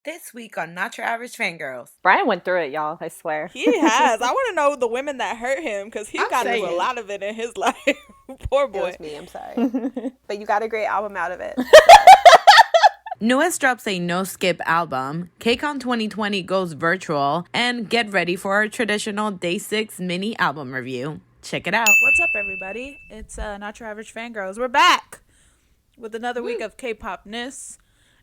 This week on Not Your Average Fangirls. Brian went through it, y'all, I swear. He has. I want to know the women that hurt him because he got into a lot of it in his life. Poor boy. It was me, I'm sorry. But you got a great album out of it. Newest drops a no-skip album, KCON 2020 goes virtual, and get ready for our traditional Day6 mini album review. Check it out. What's up, everybody? It's Not Your Average Fangirls. We're back with another week of K-pop-ness.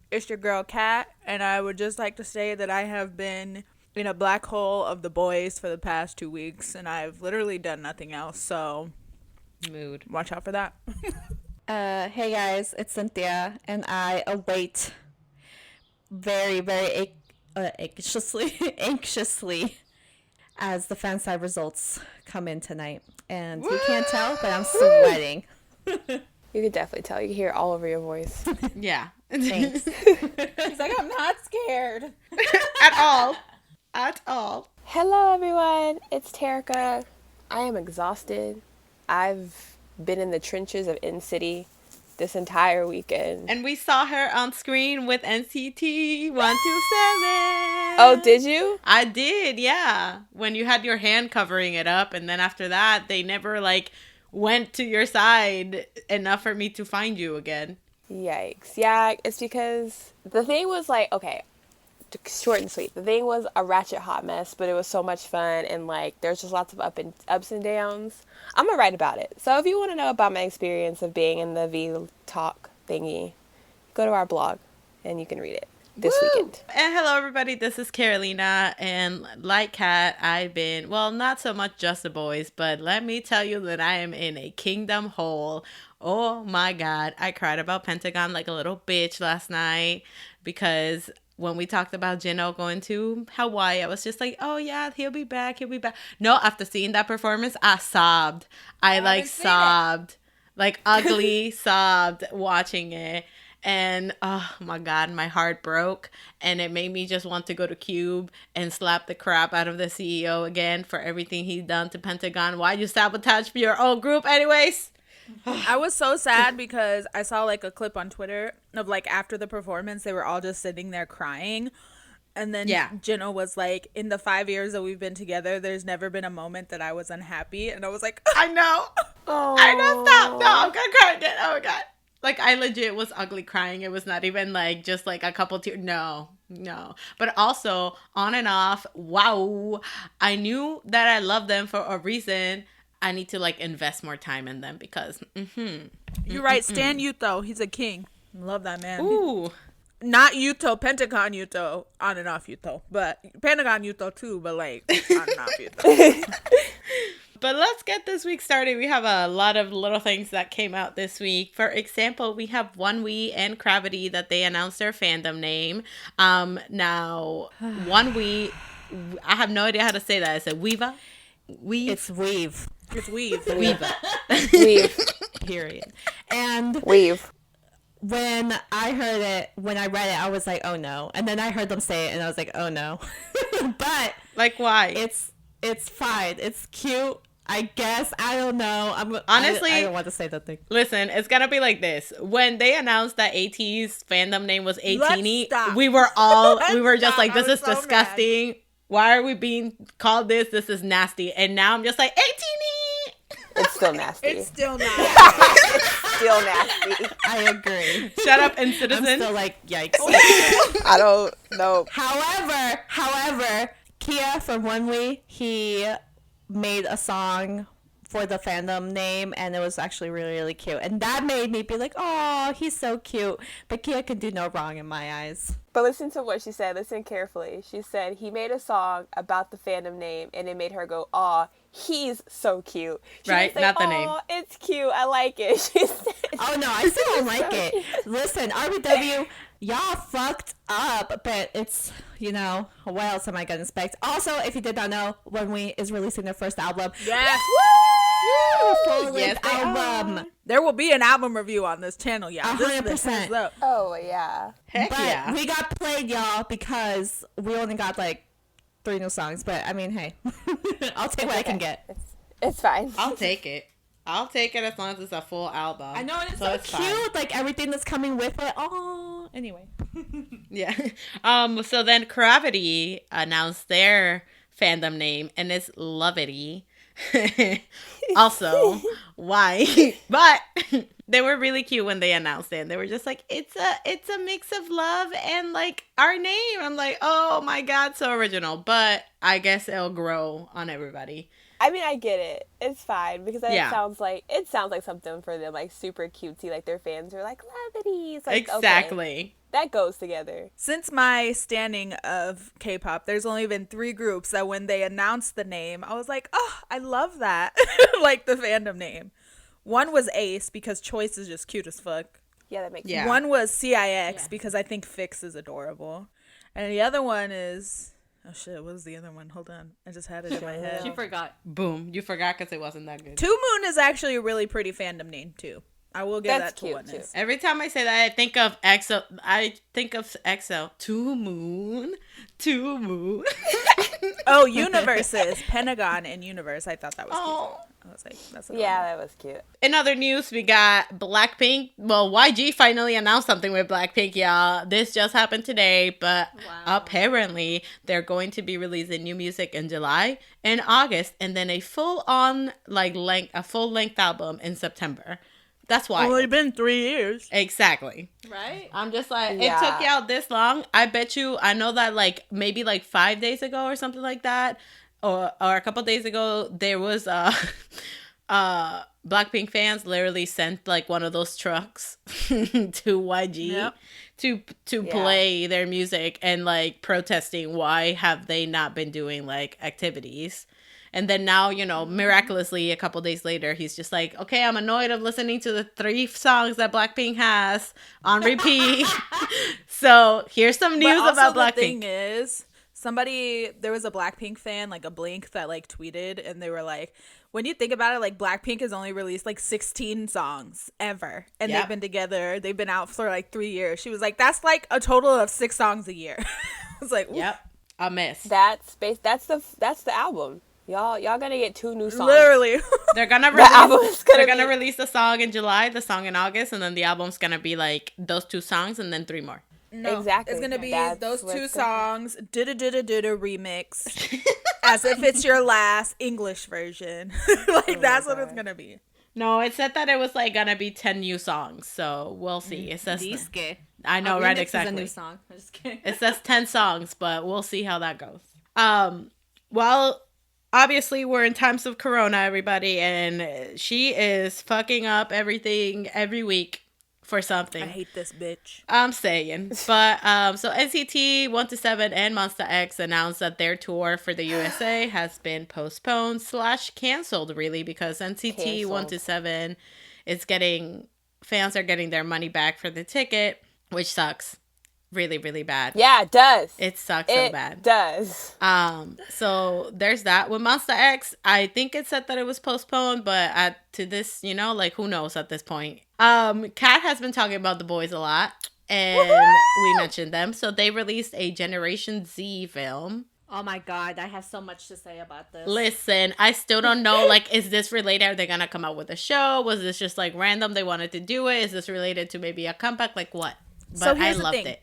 It's your girl, Kat, and I would just like to say that I have been in a black hole of the boys for the past 2 weeks, and I've literally done nothing else, so Mood. Watch out for that. Hey guys, it's Cynthia, and I await very, very anxiously as the fan side results come in tonight. And you can't tell, but I'm sweating. You could definitely tell. You can hear it all over your voice. Yeah. Thanks. He's like, I'm not scared. At all. Hello, everyone. It's Terica. I am exhausted. I've been in the trenches of In-City this entire weekend. And we saw her on screen with NCT 127. Oh, did you? I did, yeah. When you had your hand covering it up, and then after that, they never, went to your side enough for me to find you again. Yikes. Yeah, it's because the thing was okay, short and sweet. The thing was a ratchet hot mess, but it was so much fun, and there's just lots of ups and downs. I'm gonna write about it. So if you want to know about my experience of being in the Talk thingy, go to our blog and you can read it this weekend. And hello everybody, this is Carolina, and like Kat, I've been, well, not so much just the boys, but let me tell you that I am in a kingdom hole. Oh my god, I cried about Pentagon like a little bitch last night, because when we talked about Jino going to Hawaii, I was just like, oh yeah, he'll be back. No, after seeing that performance, I sobbed. I sobbed. Ugly sobbed watching it. And oh my god, my heart broke. And it made me just want to go to Cube and slap the crap out of the CEO again for everything he's done to Pentagon. Why'd you sabotage your own group anyways? I was so sad because I saw a clip on Twitter of after the performance, they were all just sitting there crying. And then Jino was like, in the 5 years that we've been together, there's never been a moment that I was unhappy. And I was like, I know. Oh. I know, stop. No, I'm gonna cry again. Oh my god. I legit was ugly crying. It was not even just a couple tears. No. But also, on and off, wow. I knew that I loved them for a reason. I need to invest more time in them because You're right, Stan Yuto, he's a king. Love that man. Ooh. Not Yuto, Pentagon Yuto, on and off Yuto, but Pentagon Yuto too, but on and off Yuto. But let's get this week started. We have a lot of little things that came out this week. For example, we have OneWe and Gravity that they announced their fandom name. Now OneWe, I have no idea how to say that. Is it Weeva? Weave? It's Weave. It's Weave. Weeva. Weave. Period. And Weave. when I read it, I was like, oh no. And then I heard them say it, and I was like, oh no. But why? It's fine. It's cute. I guess. I don't know. Honestly, I don't want to say that thing. Listen, it's gonna be like this. When they announced that AT's fandom name was ATini, we were just like, this is so disgusting. Mad. Why are we being called this? This is nasty. And now I'm just like, ATini! It's still nasty. It's still nasty. It's still nasty. I agree. Shut up, and Citizen. I'm still yikes. I don't know. However, Kia from OneWe, he made a song for the fandom name, and it was actually really, really cute. And that made me be like, oh, he's so cute. But Kia can do no wrong in my eyes. But listen to what she said. Listen carefully. She said he made a song about the fandom name, and it made her go, aw, he's so cute. She right, say, not the name. It's cute. I like it. She said, oh, no, I still don't like it. Listen, RBW, y'all fucked up, but it's, what else am I going to expect? Also, if you did not know, OneWe is releasing their first album. Yes! Full-length album. There will be an album review on this channel, y'all. 100%. Oh, yeah. Heck but yeah. we got played, y'all, because we only got 3 new songs. But, I mean, hey. I'll take what I can get. It's fine. I'll take it. I'll take it as long as it's a full album. I know, it's so so it's cute. fine. Like everything that's coming with it. Oh, anyway. Yeah. So then Gravity announced their fandom name, and it's Lovity. Also, why? But they were really cute when they announced it. And they were just like, it's a mix of love and like our name. I'm like, oh my god, so original. But I guess it'll grow on everybody. I mean, I get it. It's fine because it sounds like something for them, like super cutesy. Like their fans are like Lovity. It's like, Exactly. Okay, that goes together. Since my standing of K-pop, there's only been 3 groups that when they announced the name, I was like, oh, I love that. Like the fandom name. One was Ace because Choice is just cute as fuck. Yeah, that makes Yeah. sense. One was CIX because I think Fix is adorable. And the other one is... Oh shit, what was the other one? Hold on. I just had it in my head. She forgot. Boom. You forgot because it wasn't that good. Two Moon is actually a really pretty fandom name too. I will give That's that to cute, Witness. too. Every time I say that, I think of EXO. I think of EXO. Two Moon. Oh, Universes. Pentagon and Universe. I thought that was Oh. cute. I was like, that's Yeah, that was cute. In other news, we got Blackpink. Well, YG finally announced something with Blackpink, y'all. This just happened today, but apparently they're going to be releasing new music in July and August, and then a full-on full length album in September. That's why. only been 3 years. Exactly. Right? I'm just like, Yeah. it took y'all this long. I bet you, I know that like maybe like 5 days ago or something like that, or a couple days ago, there was Blackpink fans literally sent like one of those trucks to YG Yep. to Yeah. play their music and like protesting why have they not been doing like activities. And then now, you know, miraculously, a couple days later, he's just like, okay, I'm annoyed of listening to the 3 songs that Blackpink has on repeat. So here's some news But also about the thing Blackpink. is, there was a Blackpink fan, like a Blink, that like tweeted, and they were like, when you think about it, like Blackpink has only released like 16 songs ever, and Yep. they've been together. They've been out for like 3 years. She was like, that's like a total of 6 songs a year. I was like, oof. Yep, a miss. That's the album. Y'all gonna get 2 new songs. Literally. They're gonna album is release the song in July, the song in August, and then the album's gonna be like those 2 songs and then 3 more. No, Exactly. It's gonna be That's those what's 2 gonna- songs, dida remix, as if it's your last English version. Like that's what it's gonna be. No, it said that it was like gonna be 10 new songs, so we'll see. It says Disque. I know, right? Remix Exactly. Is a new song. I'm just kidding. It says 10 songs, but we'll see how that goes. Well, obviously we're in times of Corona, everybody, and she is fucking up everything every week for something. I hate this bitch. I'm saying. But so NCT 127 and Monsta X announced that their tour for the USA has been postponed / canceled, really, because NCT 127 is fans are getting their money back for the ticket, which sucks. Really, really bad. Yeah, it does. It sucks so bad. It does. So there's that. With Monsta X, I think it said that it was postponed, but to this, you know, like who knows at this point. Kat has been talking about the boys a lot, and we mentioned them. So they released a Generation Z film. Oh my god, I have so much to say about this. Listen, I still don't know, like, is this related? Are they gonna come out with a show? Was this just like random? They wanted to do it? Is this related to maybe a comeback? Like what? But So here's I the loved thing. it.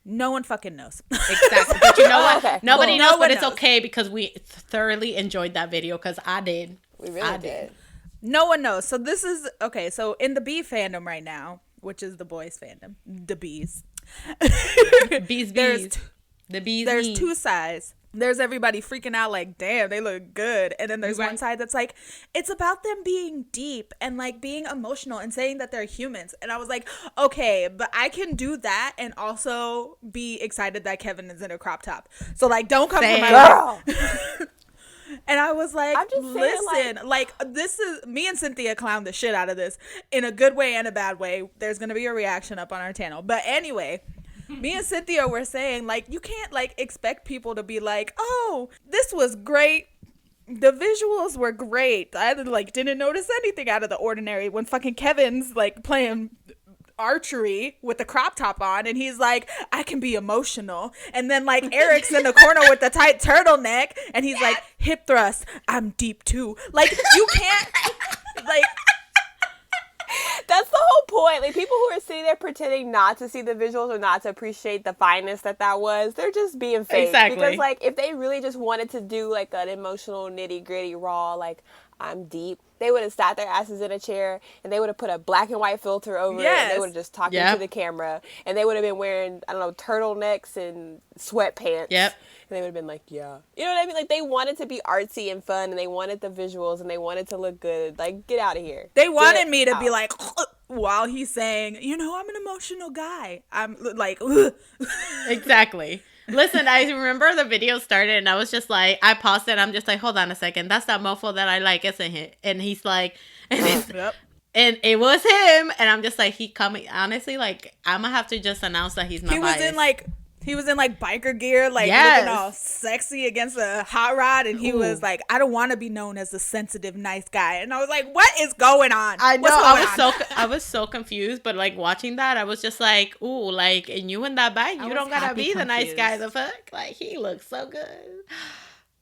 No one fucking knows. Exactly. But you know what? Okay, Nobody cool. knows, No but one it's knows. okay because we thoroughly enjoyed that video because I did. We really I did. No one knows. So this is okay. So in the B fandom right now, which is the boys fandom, the B's. Bees, There's bees. The bees. There's bees. 2 sides. There's everybody freaking out like, damn, they look good. And then there's Right. one side that's like, it's about them being deep and like being emotional and saying that they're humans. And I was like, okay, but I can do that and also be excited that Kevin is in a crop top. So like, don't come Same. to my Girl. And I was like, I'm just saying, listen, like, this is, me and Cynthia clowned the shit out of this in a good way and a bad way. There's going to be a reaction up on our channel. But anyway, me and Cynthia were saying, like, you can't, like, expect people to be like, oh, this was great. The visuals were great. I, like, didn't notice anything out of the ordinary when fucking Kevin's, like, playing archery with the crop top on and he's like, I can be emotional, and then like Eric's in the corner with the tight turtleneck and he's like, hip thrust, I'm deep too. Like, you can't, like, That's the whole point. Like, people who are sitting there pretending not to see the visuals or not to appreciate the fineness that was, they're just being fake. Exactly. Because, like, if they really just wanted to do, like, an emotional, nitty-gritty, raw, like, I'm deep, they would have sat their asses in a chair, and they would have put a black and white filter over it, and they would have just talked into the camera, and they would have been wearing, I don't know, turtlenecks and sweatpants. Yep. And they would have been like, yeah. You know what I mean? Like, they wanted to be artsy and fun, and they wanted the visuals, and they wanted to look good. Like, get out of here. They wanted me to be like, while he's saying, you know, I'm an emotional guy. I'm like, Exactly. Listen, I remember the video started, and I was just like, I paused it. I'm just like, hold on a second. That's that mofo that I like, isn't it? And he's like, and it was him. And I'm just like, he coming. Honestly, like, I'm going to have to just announce that he's not biased. He was in like biker gear, like looking all sexy against a hot rod, and he was like, "I don't want to be known as a sensitive, nice guy." And I was like, "What is going on?" I know. I was so confused, but like watching that, I was just like, "Ooh, like, and you in that bike, you don't gotta be the nice guy. The fuck, like, he looks so good."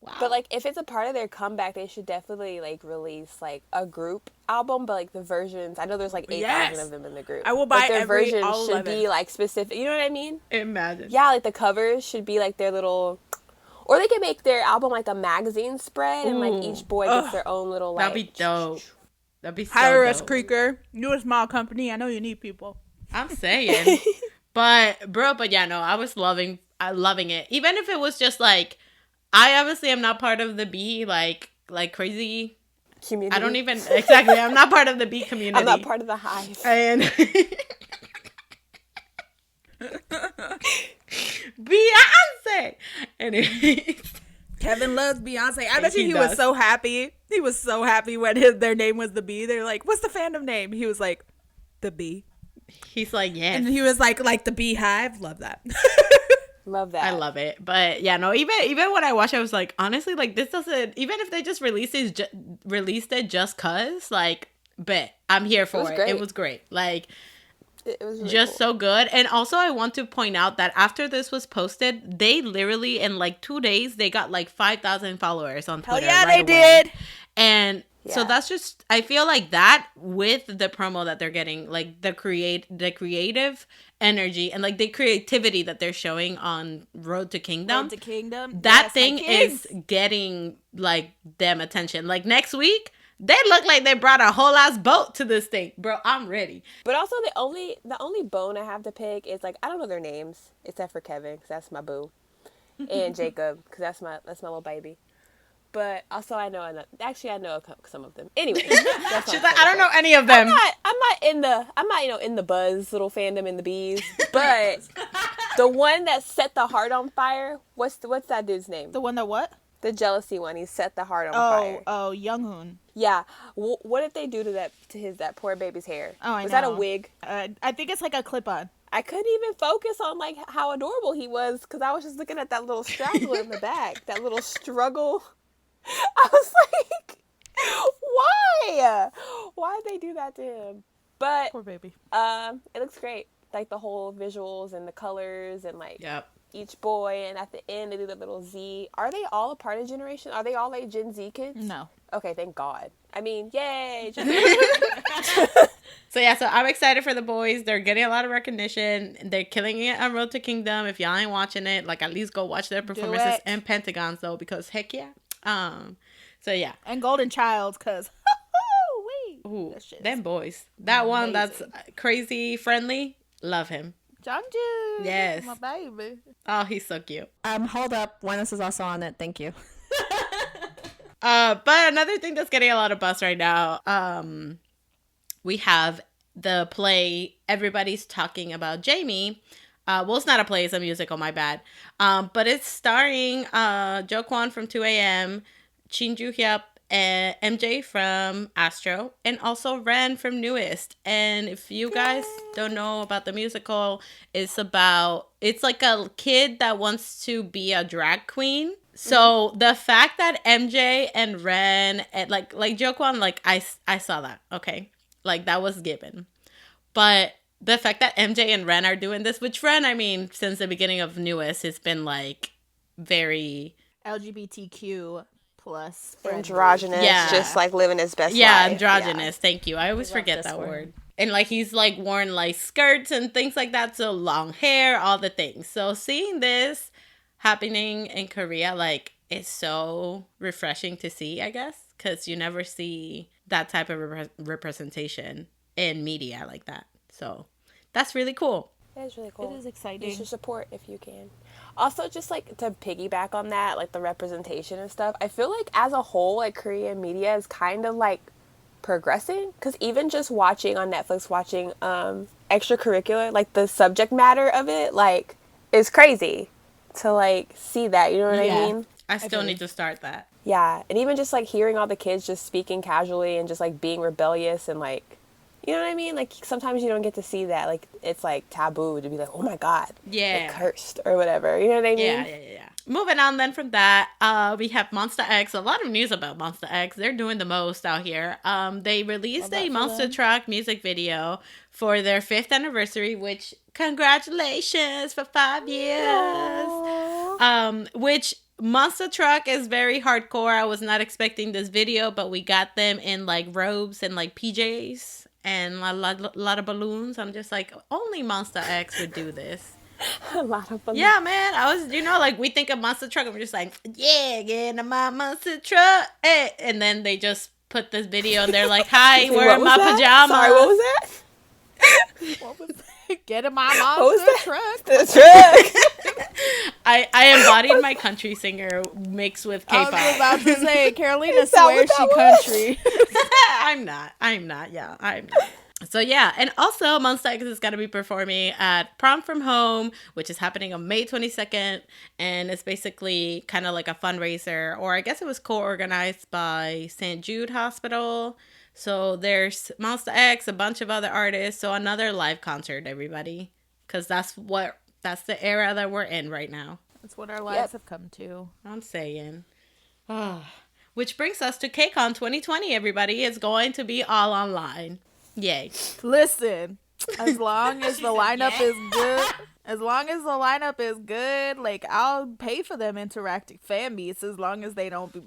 Wow. But like, if it's a part of their comeback, they should definitely like release like a group album, but like the versions. I know there's like 8,000 of them in the group. I will buy their versions all should be like specific. You know what I mean? Imagine. Yeah, like the covers should be like their little, or they could make their album like a magazine spread, and like each boy gets their own little like. That'd be dope. That'd be so hire us, dope. Creeker. You're a small company. I know you need people. I'm saying, but yeah, no, I loving it. Even if it was just like, I obviously am not part of the B like crazy community. I don't even exactly. I'm not part of the B community. I'm not part of the hive. And Beyonce. Anyways. Kevin loves Beyonce. I bet you he was so happy. He was so happy when their name was the B. They're like, "What's the fandom name?" He was like, "The B." He's like, yes. And he was like the Beehive. Love that. Love that. I love it. But yeah, no, even when I watched it, I was like, honestly, like, this doesn't, even if they just released it just cause, like, bet I'm here for it. It was great. Like, it was really just cool. So good. And also I want to point out that after this was posted, they literally in like 2 days, they got like 5,000 followers on Twitter. Hell yeah, they did. And so that's just, I feel like that with the promo that they're getting, like the creative energy and like the creativity that they're showing on Road to Kingdom. That thing is getting like them attention. Like next week, they look like they brought a whole ass boat to this thing. Bro, I'm ready. But also the only bone I have to pick is like, I don't know their names except for Kevin, because that's my boo. And Jacob, because that's my little baby. But also I know some of them. Anyway, she's like, I don't know any of them. I'm not in the Buzz little fandom in the bees. But the one that set the heart on fire, what's that dude's name? The one that what? The jealousy one. He set the heart on fire. Oh, Younghoon. Yeah. What did they do to that poor baby's hair? Oh, I know. Was that a wig? I think it's like a clip-on. I couldn't even focus on like how adorable he was because I was just looking at that little straggler in the back, that little struggle. I was like, why? Why'd they do that to him? But poor baby. It looks great. Like the whole visuals and the colors and like each boy, and at the end they do the little Z. Are they all a part of Generation? Are they all like Gen Z kids? No. Okay, thank God. I mean, yay! So I'm excited for the boys. They're getting a lot of recognition. They're killing it on Road to Kingdom. If y'all ain't watching it, like at least go watch their performances and Pentagons though, because heck yeah. So yeah. And Golden Child, cause ooh, them boys. That amazing one that's crazy friendly. Love him. Jungju. Yes. My baby. Oh, he's so cute. Hold up. Witness is also on it. Thank you. But another thing that's getting a lot of buzz right now, we have the play everybody's talking about Jamie. Well, it's not a play, it's a musical, my bad. But it's starring Jo Kwon from 2AM, Shin Joo Hyuk, and MJ from Astro, and also Ren from Newest. And if you guys don't know about the musical, it's like a kid that wants to be a drag queen. So the fact that MJ and Ren, and like Jo Kwon, like I saw that, okay? Like that was given. But the fact that MJ and Ren are doing this, which Ren, I mean, since the beginning of Newest, has been like very LGBTQ plus androgynous, just like living his best life. Yeah, androgynous. Thank you. I always forget that word. And like he's like worn like skirts and things like that, so long hair, all the things. So seeing this happening in Korea, like, it's so refreshing to see, I guess, because you never see that type of representation in media like that. So that's really cool. It is really cool. It is exciting. You should support if you can. Also, just like to piggyback on that, like the representation and stuff, I feel like as a whole, like Korean media is kind of like progressing, because even just watching on Netflix, watching extracurricular, like the subject matter of it, like, is crazy to like see that, you know what I mean? I still need to start that. Yeah, and even just like hearing all the kids just speaking casually and just like being rebellious and like, you know what I mean? Like sometimes you don't get to see that. Like it's like taboo to be like, oh my God, like cursed or whatever. You know what I mean? Yeah. Moving on then from that, we have Monster X. A lot of news about Monster X. They're doing the most out here. They released a Monster Truck music video for their 5th anniversary, which, congratulations for 5 years. Which Monster Truck is very hardcore. I was not expecting this video, but we got them in like robes and like PJs and a lot of balloons. I'm just like, only Monster X would do this. A lot of balloons. Yeah, man. I was, like, we think of Monster Truck and we're just like, yeah, get in my Monster Truck. Hey. And then they just put this video and they're like, hi, wearing my pajamas. Sorry, what was that? What was that? Get in my Monster Truck. The truck. I embodied my country singer mix with K-pop. I was about to say, Carolina swears she country. I'm not. Yeah, I'm not. So yeah, and also Monsta X is going to be performing at Prom From Home, which is happening on May 22nd, and it's basically kind of like a fundraiser, or I guess it was co-organized by St. Jude Hospital. So there's Monsta X, a bunch of other artists, so another live concert, everybody, because that's the era that we're in right now. That's what our lives have come to. I'm saying. Which brings us to KCON 2020, everybody. It's going to be all online. Yay. Listen, as long as the lineup is good, like, I'll pay for them interactive fan meets as long as they don't be,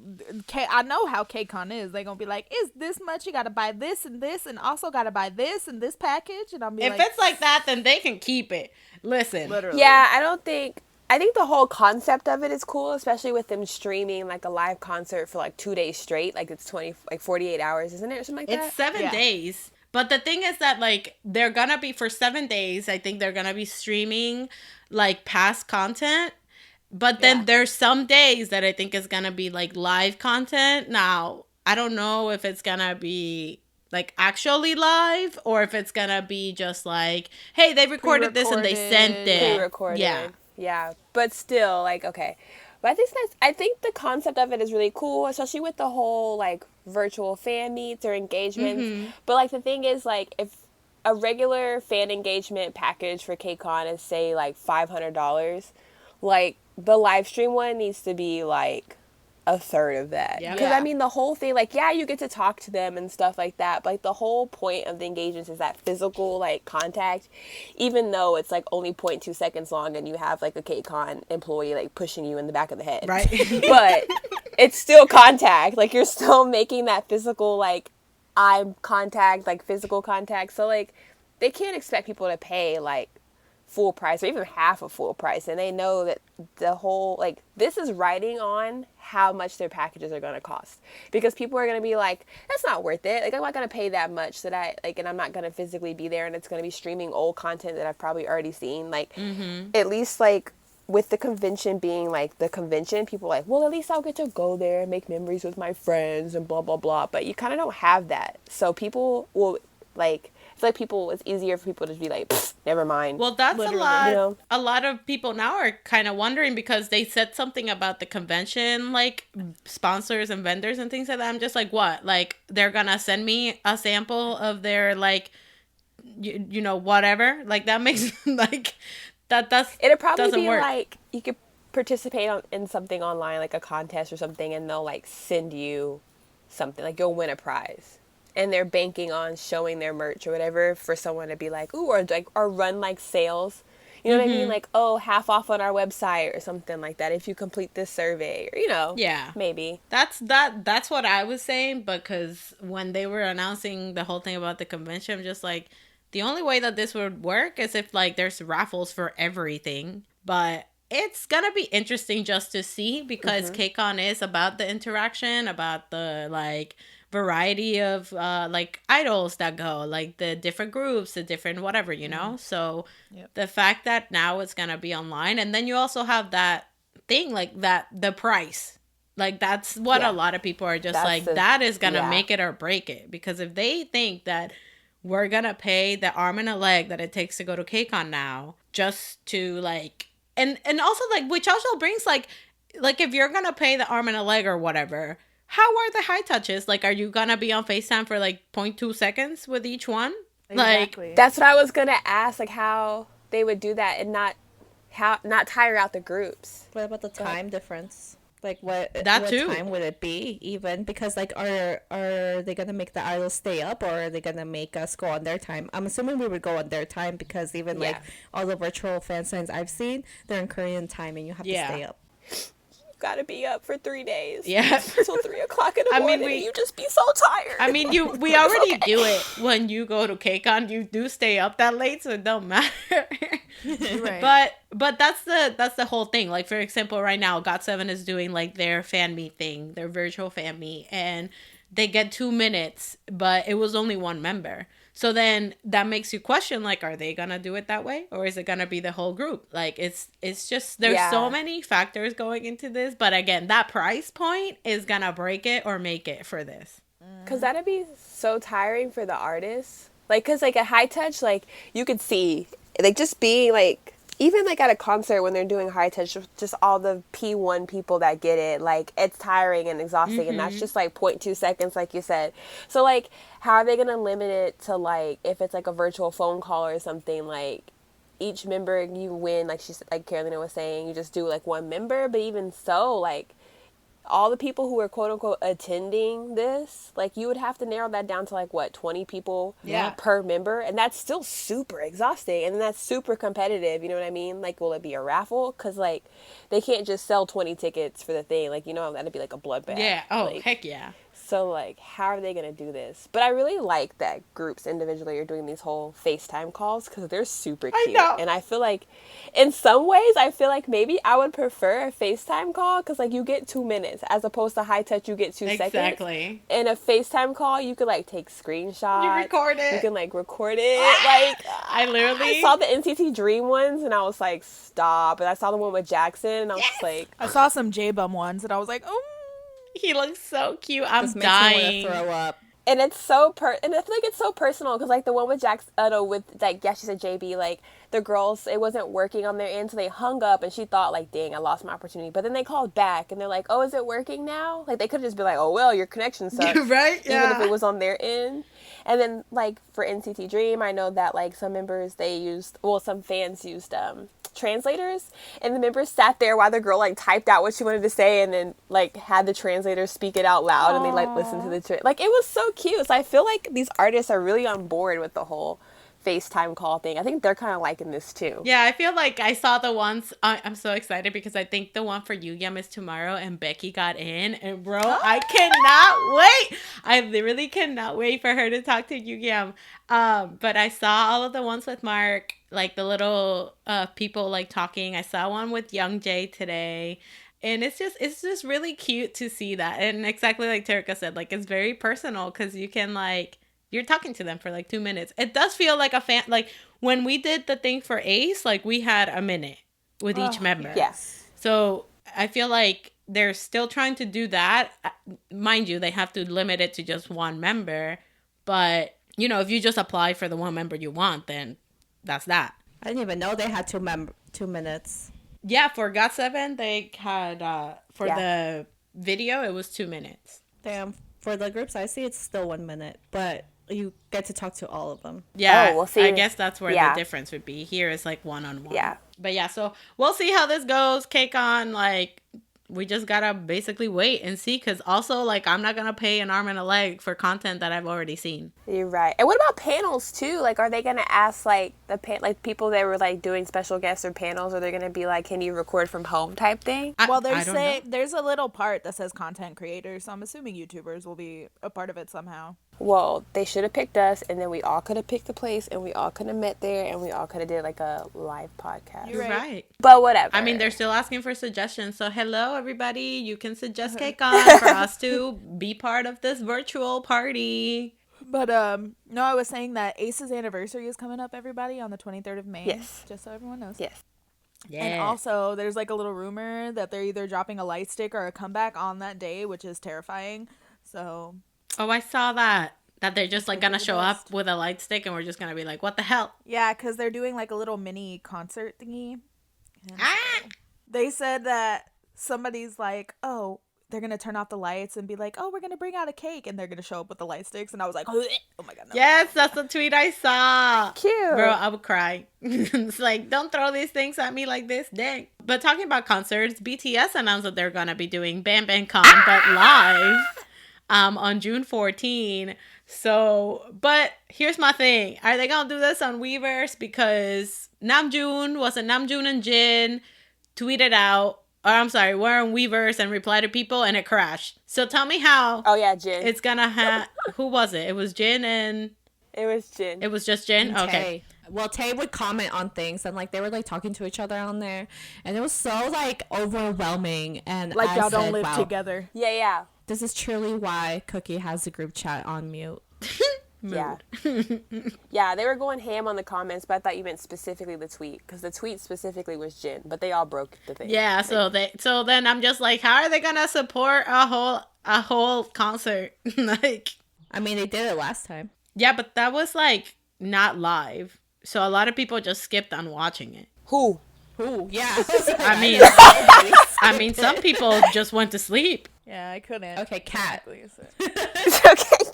I know how KCON is. They're gonna be like, is this much? You gotta buy this and also gotta buy this and this package, and I'll be if it's like that, then they can keep it. Listen. Literally. Yeah, I think the whole concept of it is cool, especially with them streaming like a live concert for like 2 days straight. Like it's 48 hours, isn't it? Or something like that? It's 7 days. But the thing is that, like, they're gonna be, for 7 days, I think they're gonna be streaming, like, past content. But then there's some days that I think is gonna be, like, live content. Now, I don't know if it's gonna be, like, actually live, or if it's gonna be just, like, hey, they recorded this and they sent it. Pre-recorded. Yeah. But still, like, okay. But I think it's nice. I think the concept of it is really cool, especially with the whole, like, virtual fan meets or engagements. Mm-hmm. But, like, the thing is, like, if a regular fan engagement package for KCON is, say, like, $500, like, the live stream one needs to be, like, a third of that. Because, I mean, the whole thing, like, yeah, you get to talk to them and stuff like that, but, like, the whole point of the engagements is that physical, like, contact, even though it's, like, only 0.2 seconds long and you have, like, a KCON employee, like, pushing you in the back of the head. Right. But it's still contact. Like, you're still making that physical, like, eye contact, like, physical contact. So, like, they can't expect people to pay, like, full price or even half of full price, and they know that the whole, like, this is writing on how much their packages are going to cost, because people are going to be like, that's not worth it, like, I'm not going to pay that much that I like, and I'm not going to physically be there, and it's going to be streaming old content that I've probably already seen, like, at least, like, with the convention being, like, the convention, people are like, well, at least I'll get to go there and make memories with my friends and blah blah blah, but you kind of don't have that, so people will, like, I feel like it's easier for people to be like, never mind. Well, that's literally a lot. You know? A lot of people now are kind of wondering, because they said something about the convention, like, sponsors and vendors and things like that. I'm just like, what? Like, they're gonna send me a sample of their, like, you know, whatever. Like, that makes, like, that's it'll probably doesn't be work. Like, you could participate in something online, like a contest or something, and they'll, like, send you something, like, you'll win a prize. And they're banking on showing their merch or whatever for someone to be like, ooh, or run, like, sales. You know what I mean? Like, oh, half off on our website or something like that if you complete this survey, or, you know. Yeah. Maybe. That's what I was saying, because when they were announcing the whole thing about the convention, I'm just like, The only way that this would work is if like there's raffles for everything. But it's gonna be interesting just to see, because KCON is about the interaction, about the like variety of like idols that go, like the different groups, the different whatever, you know. So the fact that now it's gonna be online, and then you also have that thing like that, the price, like that's what a lot of people are just like, that is gonna make it or break it. Because if they think that we're gonna pay the arm and a leg that it takes to go to KCON now just to like, and also like, which also brings like if you're gonna pay the arm and a leg or whatever, how are the high touches? Like, are you gonna be on FaceTime for like 0.2 seconds with each one? Exactly. Like, that's what I was gonna ask, like how they would do that and not tire out the groups. What about the time difference? Like what too. Time would it be even? Because like are they gonna make the idols stay up, or are they gonna make us go on their time? I'm assuming we would go on their time, because even like all the virtual fan signs I've seen, they're in Korean time and you have to stay up. Gotta be up for 3 days. Yeah. Until 3 o'clock in the morning. And you just be so tired. I mean, we already do it when you go to KCON. You do stay up that late, so it don't matter. Right. But that's the whole thing. Like, for example, right now, GOT7 is doing like their fan meet thing, their virtual fan meet, and they get 2 minutes, but it was only one member. So then that makes you question, like, are they gonna do it that way, or is it gonna be the whole group? Like, it's just, there's so many factors going into this. But again, that price point is gonna break it or make it for this. Because that'd be so tiring for the artists. Like, because like a high touch, like you could see, like just being like, even like at a concert when they're doing high touch, just all the P1 people that get it, like it's tiring and exhausting, and that's just like 0.2 seconds, like you said. So like, how are they gonna limit it to like, if it's like a virtual phone call or something, like each member you win, like like Carolina was saying, you just do like one member. But even so, like all the people who are quote unquote attending this, like you would have to narrow that down to like what, 20 people per member, and that's still super exhausting, and then that's super competitive, you know what I mean? Like, will it be a raffle? Because like they can't just sell 20 tickets for the thing, like, you know, that'd be like a bloodbath. Like, heck yeah. So like, how are they gonna do this? But I really like that groups individually are doing these whole FaceTime calls, because they're super cute. I know. And I feel like in some ways I feel like maybe I would prefer a FaceTime call, because like you get 2 minutes as opposed to high touch, you get 2 seconds. Exactly. In a FaceTime call you could like take screenshots, you record it, you can like record it. Like I saw the NCT Dream ones and I was like, stop. And I saw the one with Jackson and I was just like, I saw some J-Bum ones and I was like, oh, he looks so cute. I'm this dying. Makes me want to throw up. And it's so and I feel like it's so personal, because like the one with Jackson, with like, she said JB, like the girls, it wasn't working on their end, so they hung up, and she thought like, dang, I lost my opportunity. But then they called back and they're like, oh, is it working now? Like they could just be like, oh well, your connection sucks. Right? Yeah. Even if it was on their end. And then like for NCT Dream, I know that like some members, some fans used translators, and the members sat there while the girl like typed out what she wanted to say, and then like had the translator speak it out loud. Aww. And they like listened to the like, it was so cute. So I feel like these artists are really on board with the whole FaceTime call thing. I think they're kind of liking this too. Yeah, I feel like I saw the ones. I'm so excited because I think the one for Yugyeom is tomorrow, and Becky got in, and bro, I cannot wait. I literally cannot wait for her to talk to Yugyeom. But I saw all of the ones with Mark, like the little people like talking. I saw one with Young Jae today. And it's just really cute to see that. And exactly like Terika said, like it's very personal, because you can like, you're talking to them for like 2 minutes. It does feel like a fan, like when we did the thing for Ace, like we had a minute with each member. Yes. So I feel like they're still trying to do that. Mind you, they have to limit it to just one member. But, you know, if you just apply for the one member you want, then that's that. I didn't even know they had 2 minutes. Yeah, for GOT7, they had, for the video, it was 2 minutes. Damn. For the groups I see, it's still 1 minute, but you get to talk to all of them. Yeah, we'll see. I guess that's where the difference would be. Here is like one-on-one. Yeah. But yeah, so we'll see how this goes. KCON, like, we just gotta basically wait and see, because also, like, I'm not gonna pay an arm and a leg for content that I've already seen. You're right. And what about panels too? Like, are they gonna ask like like people that were like doing special guests or panels? Are they gonna be like, can you record from home type thing? Well, there's a little part that says content creators, so I'm assuming YouTubers will be a part of it somehow. well, they should have picked us, and then we all could have picked the place, and we all could have met there, and we all could have did like a live podcast. You're right. But whatever. I mean, they're still asking for suggestions. So hello, everybody. You can suggest KCON for us to be part of this virtual party. But no, I was saying that Ace's anniversary is coming up, everybody, on the 23rd of May. Yes. Just so everyone knows. Yes. Yeah. And also, there's like a little rumor that they're either dropping a light stick or a comeback on that day, which is terrifying. So. Oh, I saw that. That they're just like gonna show up with a light stick and we're just gonna be like, what the hell? Yeah, because they're doing like a little mini concert thingy. Ah! They said that somebody's like, oh, they're going to turn off the lights and be like, oh, we're going to bring out a cake. And they're going to show up with the light sticks. And I was like, oh my God, no. Yes, that's the tweet I saw. Cute. Bro, I would cry. It's like, don't throw these things at me like this. Dang. But talking about concerts, BTS announced that they're going to be doing Bam Bam Con, but live on June 14. So, but here's my thing. Are they going to do this on Weverse? Because Namjoon and Jin tweeted out, or I'm sorry, we're on Weverse and reply to people and it crashed. So tell me how. Oh yeah, Jin. It's gonna have. Who was it? It was Jin and. It was Jin. It was just Jin? And Okay. Tay. Well, Tay would comment on things and like they were like talking to each other on there, and it was so like overwhelming. And Like I y'all said, don't live wow, together. Yeah. This is truly why Cookie has the group chat on mute. Yeah. Yeah, they were going ham on the comments, but I thought you meant specifically the tweet, because the tweet specifically was Jin, but they all broke the thing. Yeah, so then I'm just like, how are they gonna support a whole concert? Like, I mean, they did it last time. yeah, but that was like not live. So a lot of people just skipped on watching it. Who? Ooh, yeah. I mean, some people just went to sleep. Yeah, I couldn't. Okay, Kat. Okay,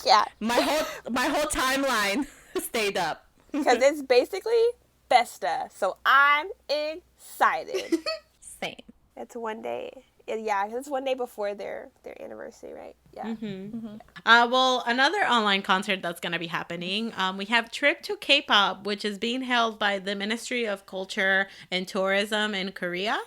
yeah. My whole timeline stayed up. Because it's basically Festa, so I'm excited. Same. It's one day. Yeah, it's one day before their anniversary, right? Yeah. Well, another online concert that's going to be happening, we have Trip to K-Pop, which is being held by the Ministry of Culture and Tourism in Korea.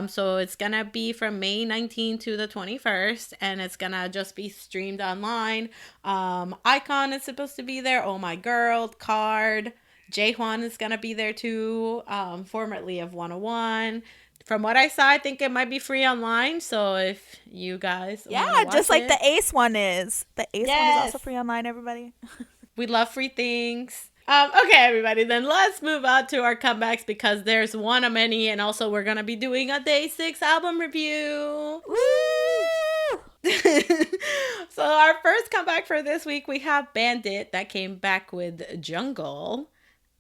So it's going to be from May 19th to the 21st, and it's going to just be streamed online. Icon is supposed to be there. Oh My Girl, Card. Jaehwan is going to be there too, formerly of 101. From what I saw, I think it might be free online. So if you guys Yeah, just like the Ace one is. The Ace one is also free online, everybody. we love free things. Okay, everybody, then let's move on to our comebacks because there's one of many, and also we're gonna be doing a DAY6 album review. Woo! So our first comeback for this week, we have BVNDIT that came back with Jungle.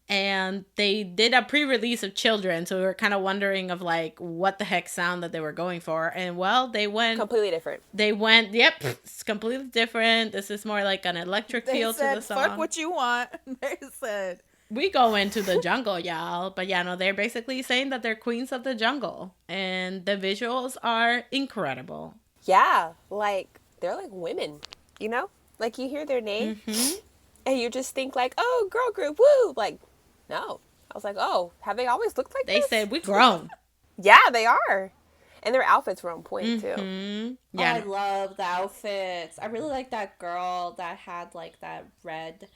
And they did a pre-release of Children, so we were kind of wondering of like what the heck sound that they were going for. And well, they went completely different. Yep, it's completely different. This is more like an electric feel to the song. Fuck what you want. They said we go into the jungle, y'all. But yeah, no, they're basically saying that they're queens of the jungle, and the visuals are incredible. Yeah, like they're like women, you know? Like you hear their name, and you just think like, oh, girl group, woo! Like. No. I was like, oh, have they always looked like this? They said we grown. Yeah, they are. And their outfits were on point, too. Yeah. Oh, I love the outfits. I really like that girl that had, like, that red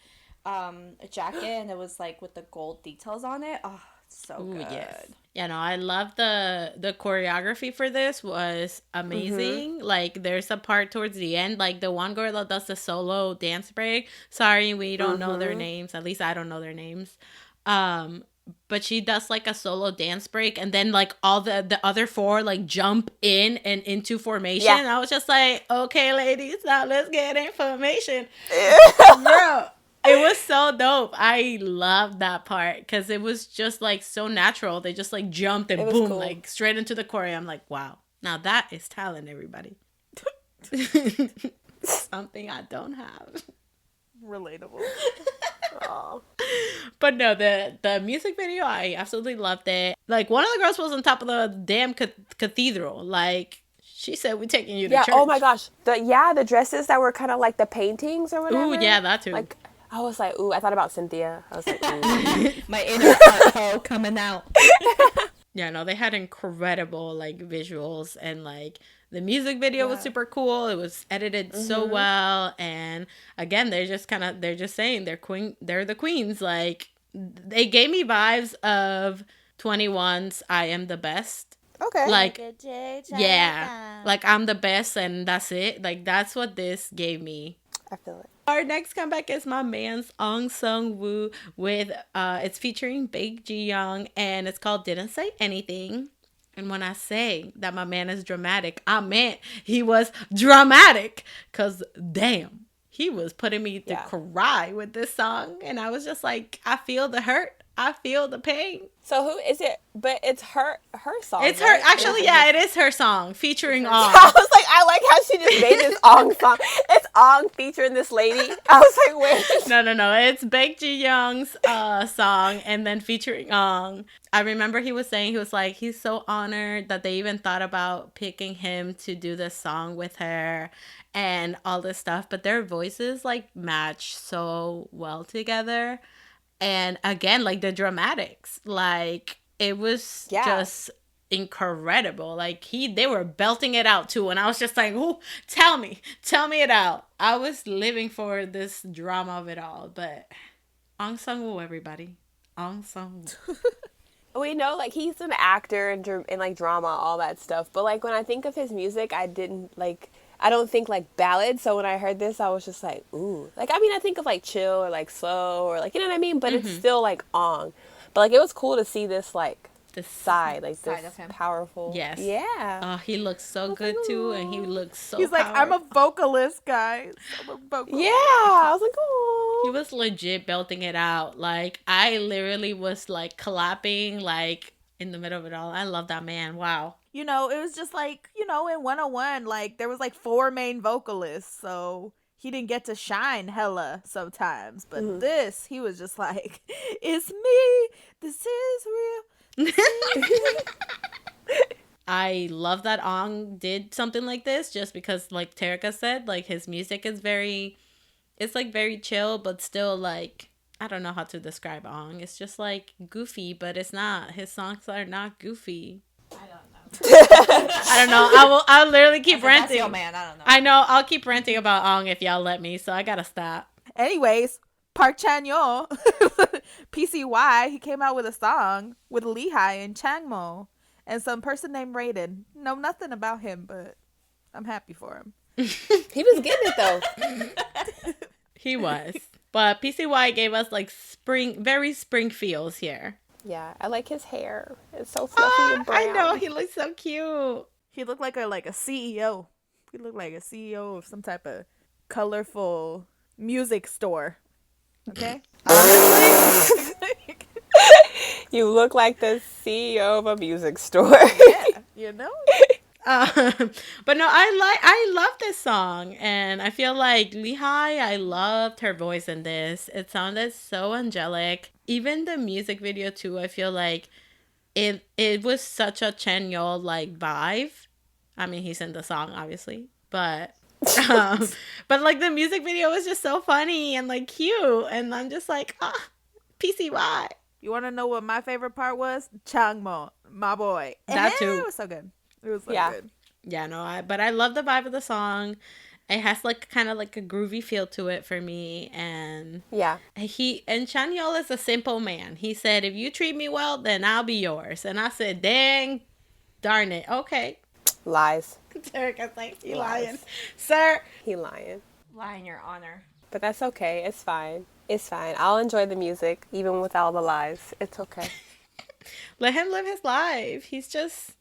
jacket, and it was, like, with the gold details on it. Oh, so good. Yes. Yeah, no, I love the choreography for this was amazing. Like, there's a part towards the end, like, the one girl that does the solo dance break. Sorry, we don't know their names. At least I don't know their names. But she does like a solo dance break, and then like all the other four like jump in and into formation. Yeah. I was just like, okay, ladies, now let's get in formation. Bro, it was so dope. I loved that part because it was just like so natural. They just like jumped and boom, cool. Like straight into the choreo. I'm like, wow, now that is talent, everybody. Something I don't have. Relatable. But no, the music video, I absolutely loved it. Like, one of the girls was on top of the damn cathedral. Like, she said, we're taking you to church. Oh my gosh. The dresses that were kind of like the paintings or whatever. Ooh, yeah, that too. Like, I was like, ooh, I thought about Cynthia. I was like, ooh. My inner hoe coming out. Yeah, no, they had incredible like visuals, and like the music video was super cool. It was edited so well, and again, they're just saying they're the queens. Like they gave me vibes of 21's I Am the Best. Okay. Like yeah, like I'm the best and that's it. Like that's what this gave me. I feel it. Our next comeback is my man's Ong Sung-woo with it's featuring Baek Ji-young, and it's called Didn't Say Anything. And when I say that my man is dramatic, I meant he was dramatic, cuz damn, he was putting me to cry with this song, and I was just like, I feel the hurt. I feel the pain. So who is it? But it's her song. It's right? her. Actually, yeah, it is her song featuring Ong. I was like, I like how she just made this Ong song. It's Ong featuring this lady. I was like, wait. No. It's Baek Ji-young's song, and then featuring Ong. I remember he was saying, he was like, he's so honored that they even thought about picking him to do this song with her and all this stuff. But their voices like match so well together. And again, like the dramatics, like it was just incredible. Like they were belting it out too, and I was just like, "Oh, tell me it out." I was living for this drama of it all. But Ong Sung-woo, everybody, Ong Sung-woo. We know like he's an actor and like drama, all that stuff. But like when I think of his music, I don't think like ballads. So when I heard this, I was just like, ooh. Like, I mean, I think of like chill or like slow or like, you know what I mean? But it's still like Ong. But like, it was cool to see this like this side of him. Powerful. Yes. Yeah. Oh, he looks so good too. And he looks so He's like, I'm a vocalist, guys. I'm a vocalist. Yeah. I was like, oh. He was legit belting it out. Like, I literally was like clapping like in the middle of it all. I love that man. Wow. You know, it was just like, you know, in 101, like, there was like 4 main vocalists, so he didn't get to shine hella sometimes. But this, he was just like, it's me, this is real. This is real. I love that Ong did something like this, just because, like Terika said, like, his music is it's like very chill, but still like, I don't know how to describe Ong. It's just like goofy, but it's not. His songs are not goofy. I don't know. I'll literally keep ranting. That's your man. I don't know. I know. I'll keep ranting about Ong if y'all let me, so I gotta stop. Anyways, Park Chanyeol, PCY, he came out with a song with Lehigh and Changmo and some person named Raiden. Know nothing about him, but I'm happy for him. He was getting it though. He was. But PCY gave us like very spring feels here. Yeah, I like his hair. It's so fluffy and brown. I know, he looks so cute. He looked like a CEO. He looked like a CEO of some type of colorful music store. Okay? You look like the CEO of a music store. Yeah, you know? But no, I love this song, and I feel like Lehigh, I loved her voice in this. It sounded so angelic. Even the music video too, I feel like it was such a Chanyeol like vibe. I mean, he's in the song obviously, but but like the music video was just so funny and like cute, and I'm just like, PCY. You want to know what my favorite part was? Changmo, my boy. That too. It was so good. It was so good. Yeah, no, but I love the vibe of the song. It has like kind of like a groovy feel to it for me, and Chanyeol is a simple man. He said, "If you treat me well, then I'll be yours." And I said, "Dang, darn it, okay." Lies. Terika's like, "He lying, sir. He lying. Lying your honor." But that's okay. It's fine. It's fine. I'll enjoy the music even with all the lies. It's okay. Let him live his life. He's just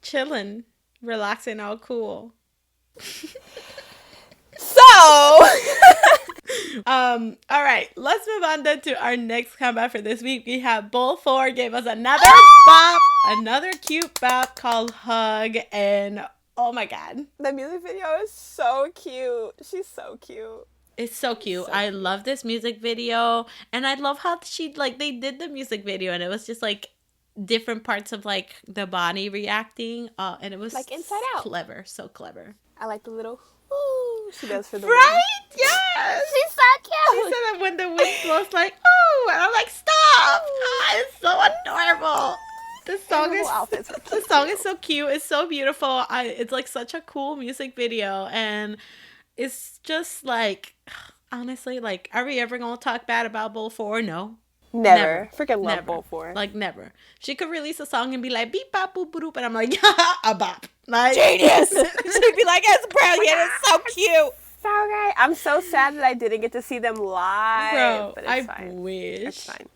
chilling, relaxing, all cool. So all right, let's move on then to our next comeback for this week. We have BOL4 gave us another bop, another cute bop called Hug, and oh my god, the music video is so cute. She's so cute. It's so cute. I love this music video, and I love how they did the music video, and it was just like different parts of like the body reacting, and it was like Inside Out. Clever, so clever. I like the little ooh she does for the right wind. Yes, she's so cute. She said that when the wind blows, like, oh, and I'm like, stop. It's so adorable. The song is outfits. the song is so cute. It's so beautiful. It's like such a cool music video, and it's just like, honestly, like, are we ever gonna talk bad about BOL4? No. Never. Freaking love Never. BOL4. Like, never. She could release a song and be like, beep, bop, boop, boop, and I'm like, yeah, a bop. Like, Genius. She'd be like, it's brilliant. It's so cute. So great. I'm so sad that I didn't get to see them live. bro, but it's I fine. wish. It's fine.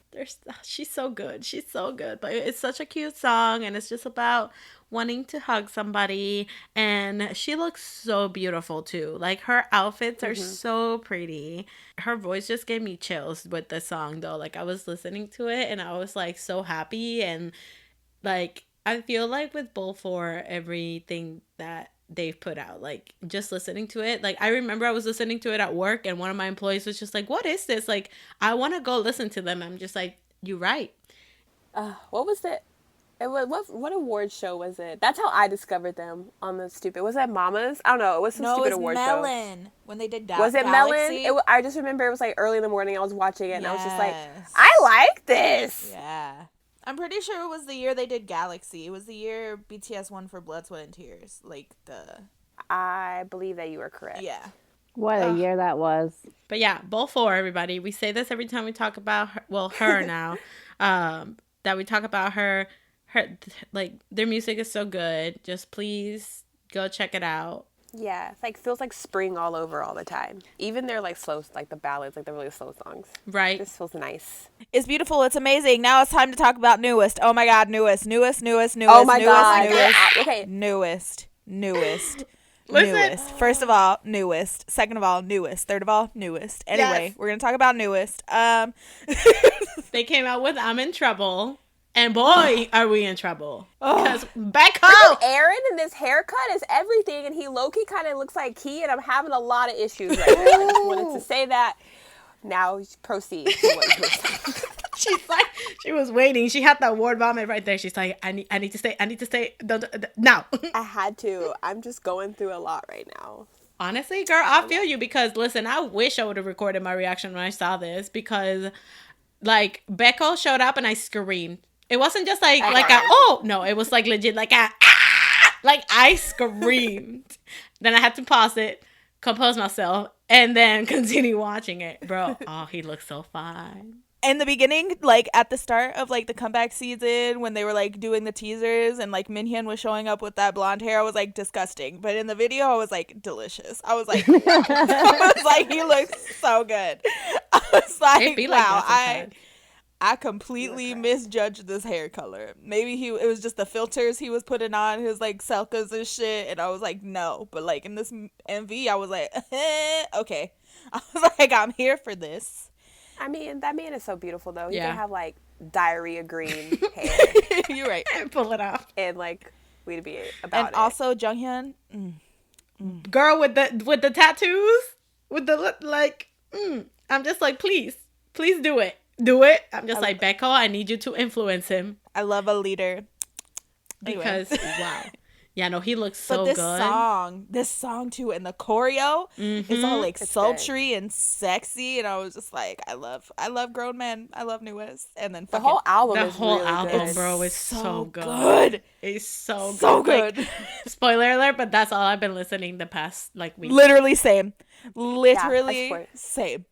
She's so good. She's so good. But it's such a cute song, and it's just about wanting to hug somebody. And she looks so beautiful too. Like, her outfits are so pretty. Her voice just gave me chills with the song though. Like, I was listening to it and I was like so happy. And like, I feel like with BOL4, everything that they've put out, like, just listening to it, like, I remember I was listening to it at work and one of my employees was just like, what is this? Like, I want to go listen to them. I'm just like, you're right. What was it? It was what award show was it? That's how I discovered them on the stupid. Was that Mama's? I don't know. It was some stupid award show. Melon. When they did Was it Galaxy? Melon? I just remember it was like early in the morning. I was watching it and I was just like, Yes. I like this. Yeah. I'm pretty sure it was the year they did Galaxy. It was the year BTS won for Blood, Sweat, and Tears. Like, I believe that you are correct. yeah. What a year that was. But yeah, BOL4, everybody. We say this every time we talk about her, well, her now, that we talk about her, like, their music is so good. Just please go check it out. Yeah, it's like feels like spring all over all the time. Even their like slow, like the ballads, like the really slow songs. Right. This feels nice. It's beautiful. It's amazing. Now it's time to talk about newest. Oh my God, newest. Oh my God. Okay. Newest. Listen. Newest. First of all, newest. Second of all, newest. Third of all, newest. Anyway, Yes. we're gonna talk about newest. They came out with I'm in Trouble. And boy, are we in trouble. Because back home. Aaron and this haircut is everything, and he low-key kind of looks like Key, and I'm having a lot of issues right now. I just wanted to say that. Now proceed. She's like, she was waiting. She had the award vomit right there. She's like, I need to stay. Now. I had to. I'm just going through a lot right now. Honestly, girl, I feel you because, listen, I wish I would have recorded my reaction when I saw this because, like, Baek showed up and I screamed. It wasn't just like no, it was like legit like like I screamed. Then I had to pause it, compose myself, and then continue watching it. Bro, oh, he looks so fine. In the beginning, like at the start of like the comeback season, when they were like doing the teasers and like Minhyun was showing up with that blonde hair, I was like disgusting. But in the video, I was like delicious. I was like, I was like, he looks so good. I was like, wow, I completely misjudged this hair color. Maybe it was just the filters he was putting on, his like selkas and shit, and I was like, no. But like in this MV, I was like, okay. I was like, I'm here for this. I mean, that man is so beautiful though. He Yeah. can have like diarrhea green hair You're right. Pull it off. and like we'd be about And it. also Junghyun, Girl with the tattoos, with the like, I'm just like, please do it. Do it. I'm just like, Baek, I need you to influence him. I love a leader. Anyway. Because, wow. Yeah, no, he looks so but good. this song too, and the choreo, it's all like sultry and sexy, and I was just like, I love grown men. I love newest, and then the whole album The is whole really album, good. bro, is so good. It's so good. So good. Like, spoiler alert, but that's all I've been listening the past, like, week. Literally same. I support. Same.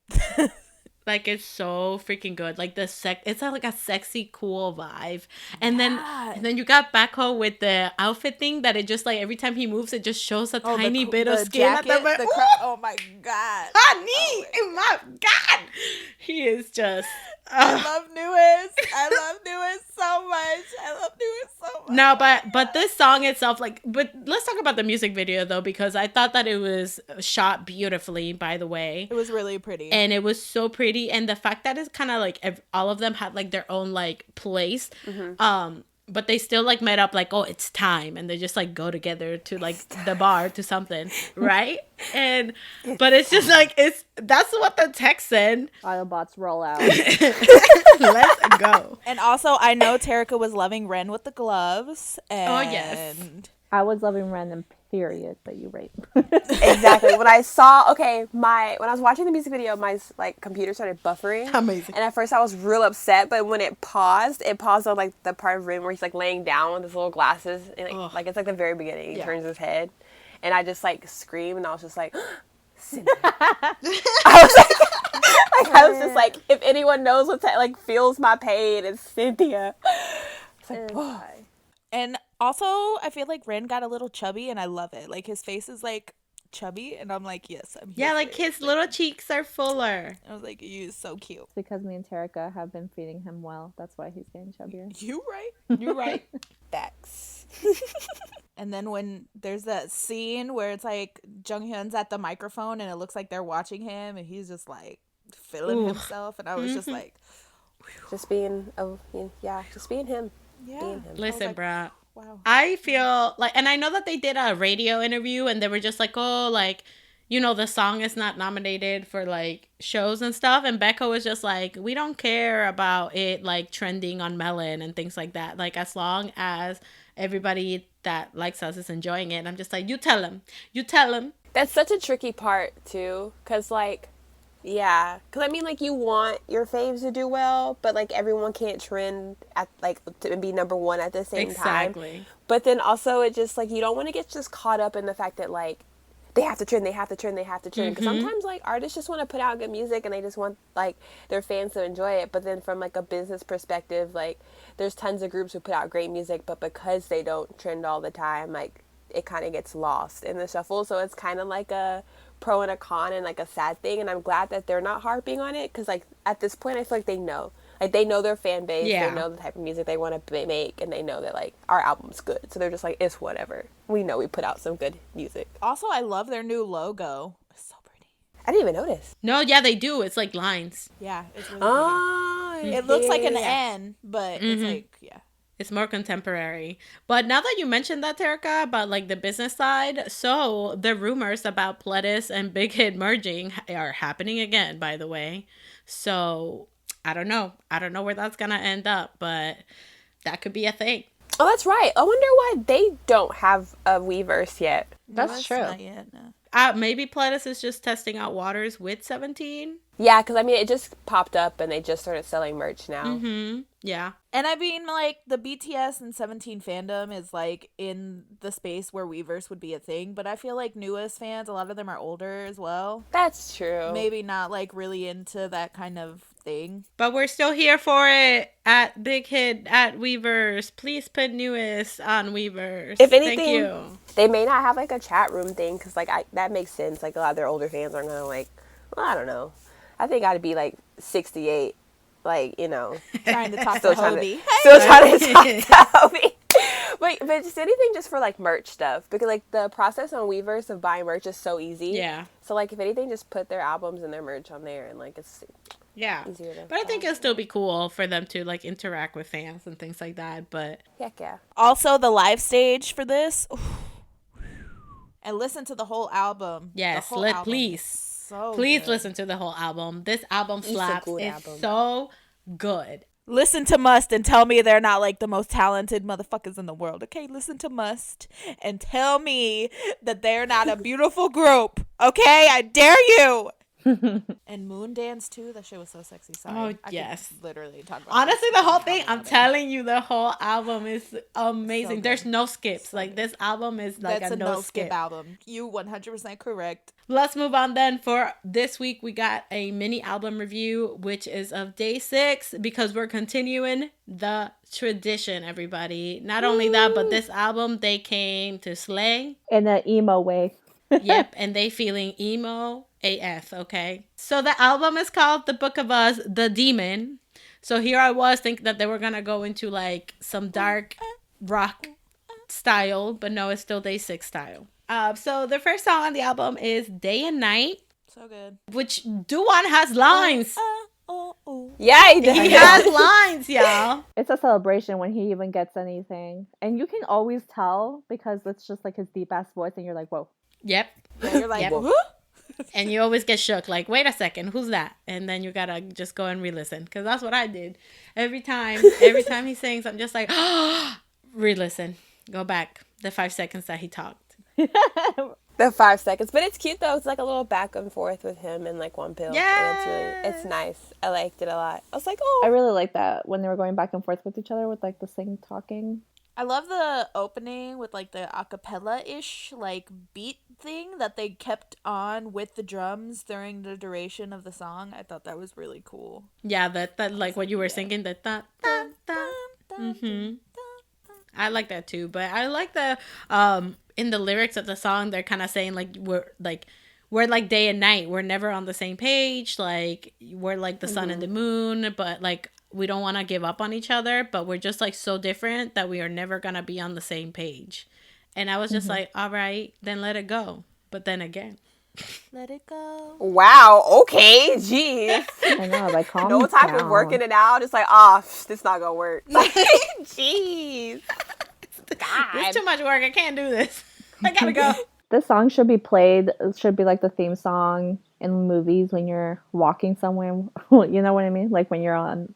Like, it's so freaking good. Like, it's like a sexy, cool vibe. And then you got Baek with the outfit thing that it just, like, every time he moves, it just shows a tiny bit of skin at the back. Oh my God. Honey, my God. He is just... I love newest. I love newest so much. I love newest so much. No, but this song itself, like, but let's talk about the music video though, because I thought that it was shot beautifully, by the way. It was really pretty. And it was so pretty, and the fact that it's kind of like all of them had like their own like place, but they still like met up like, oh, it's time, and they just like go together to like the bar to something, right? And but it's just like that's what the text said. Autobots roll out. Let's go. And also, I know Terika was loving Ren with the gloves. And Oh, yes. I was loving random period, but you right. Exactly. When I saw, when I was watching the music video, my like computer started buffering. Amazing. And at first I was real upset, but when it paused on like the part of Rin where he's like laying down with his little glasses, and like it's like the very beginning. He turns his head, and I just like screamed, and I was just like, Cynthia. I was just like, if anyone knows what like feels my pain, it's Cynthia. It's like, oh. And also, I feel like Rin got a little chubby, and I love it. Like, his face is, like, chubby, and I'm like, yes, I'm here. Yeah, like his little cheeks are fuller. I was like, you so cute. Because me and Terika have been feeding him well. That's why he's getting chubbier. You right. You right. Facts. And then when there's that scene where it's like Junghyun's at the microphone, and it looks like they're watching him, and he's just, like, feeling himself, and I was just like... Just being, just being him. Yeah. Being him. Listen, like, bruh. Wow. I feel like, and I know that they did a radio interview and they were just like, oh, like, you know, the song is not nominated for like shows and stuff. And Becca was just like, we don't care about it like trending on Melon and things like that. Like, as long as everybody that likes us is enjoying it. And I'm just like, you tell them. That's such a tricky part, too. Because, like, yeah. Because, I mean, like, you want your faves to do well, but, like, everyone can't trend at, like, to be number one at the same time. Exactly. But then also it just, like, you don't want to get just caught up in the fact that, like, they have to trend. Because sometimes, like, artists just want to put out good music and they just want, like, their fans to enjoy it. But then from, like, a business perspective, like, there's tons of groups who put out great music, but because they don't trend all the time, like, it kind of gets lost in the shuffle. So it's kind of like a pro and a con and like a sad thing, and I'm glad that they're not harping on it, because like at this point I feel like they know their fan base, they know the type of music they want to make, and they know that like our album's good, so they're just like, it's whatever, we know we put out some good music. Also, I love their new logo. It's so pretty. I didn't even notice. No, yeah, they do. It's like lines. Yeah, it's really pretty. It looks like an N, but it's like, yeah. It's more contemporary. But now that you mentioned that, Terika, about like the business side, so the rumors about Pledis and Big Hit merging are happening again, by the way. So I don't know where that's gonna end up, but that could be a thing. Oh, that's right. I wonder why they don't have a Weverse yet. That's true. Not yet, no. Maybe Pledis is just testing out waters with 17. Yeah, because I mean, it just popped up and they just started selling merch now. Yeah. And I mean, like, the BTS and 17 fandom is, like, in the space where Weverse would be a thing. But I feel like newest fans, a lot of them are older as well. That's true. Maybe not, like, really into that kind of thing. But we're still here for it at Big Hit, at Weverse. Please put newest on Weverse. If anything, thank you. They may not have, like, a chat room thing, because, like, that makes sense. Like, a lot of their older fans aren't going to, like, well, I don't know. I think I'd be, like, 68, like, you know. Trying to talk to Hobie. Still trying to talk to Hobie. But just anything just for, like, merch stuff. Because, like, the process on Weverse of buying merch is so easy. Yeah. So, like, if anything, just put their albums and their merch on there, and, like, it's yeah. easier to But I think it'll still be cool for them to, like, interact with fans and things like that. But heck yeah. Also, the live stage for this. And listen to the whole album. yes, The whole album please. is so Please good. listen to the whole album. This album slaps. good It's album. so good. Listen to Must and tell me they're not like the most talented motherfuckers in the world. Okay, listen to Must and tell me that they're not a beautiful group. Okay, I dare you. And Moon Dance too. That shit was so sexy. Sorry. Oh, I could yes. literally talk about Honestly, this the whole album thing, I'm all day. telling you, the whole album is amazing. good. There's no skips. Like, this album is like That's a a no no skip skip. album. You 100% correct. Let's move on then. For this week, we got a mini album review, which is of DAY6, because we're continuing the tradition, everybody. Not only that, but this album, they came to slay. In an emo way. Yep, and they feeling emo AF, okay? So the album is called The Book of Us, The Demon. So here I was thinking that they were going to go into like some dark rock style, but no, it's still DAY6 style. So the first song on the album is Day and Night, So good. which Duan has lines. Yeah, he does. He has lines, y'all. It's a celebration when he even gets anything. And you can always tell because it's just like his deep ass voice and you're like, whoa. Yep. Yeah, you're like, Yep. "Huh?" And you always get shook, like, wait a second, who's that? And then you gotta just go and re-listen, because that's what I did. Every time he sings, I'm just like, re-listen. Go back the 5 seconds that he talked. The 5 seconds. But it's cute though. It's like a little back and forth with him and like one pill. Yeah. And it's nice. I liked it a lot. I was like, I oh. really like that when they were going back and forth with each other with like the sing talking. I love the opening with like the acapella-ish like beat thing that they kept on with the drums during the duration of the song. I thought that was really cool. Yeah, that like what you were singing, that Mm-hmm. I like that too, but I like the in the lyrics of the song they're kind of saying like we're like day and night. We're never on the same page. Like we're like the sun and the moon, but like we don't want to give up on each other, but we're just like so different that we are never going to be on the same page. And I was just like, all right, then let it go. But then again, Let it go. Wow, okay, jeez. I know, like calm No type down. of working it out. It's like, ah, this not gonna work. Like, jeez. God. it's too much work. I can't do this. I gotta go. This song should be played. It should be like the theme song in movies when you're walking somewhere. You know what I mean? Like when you're on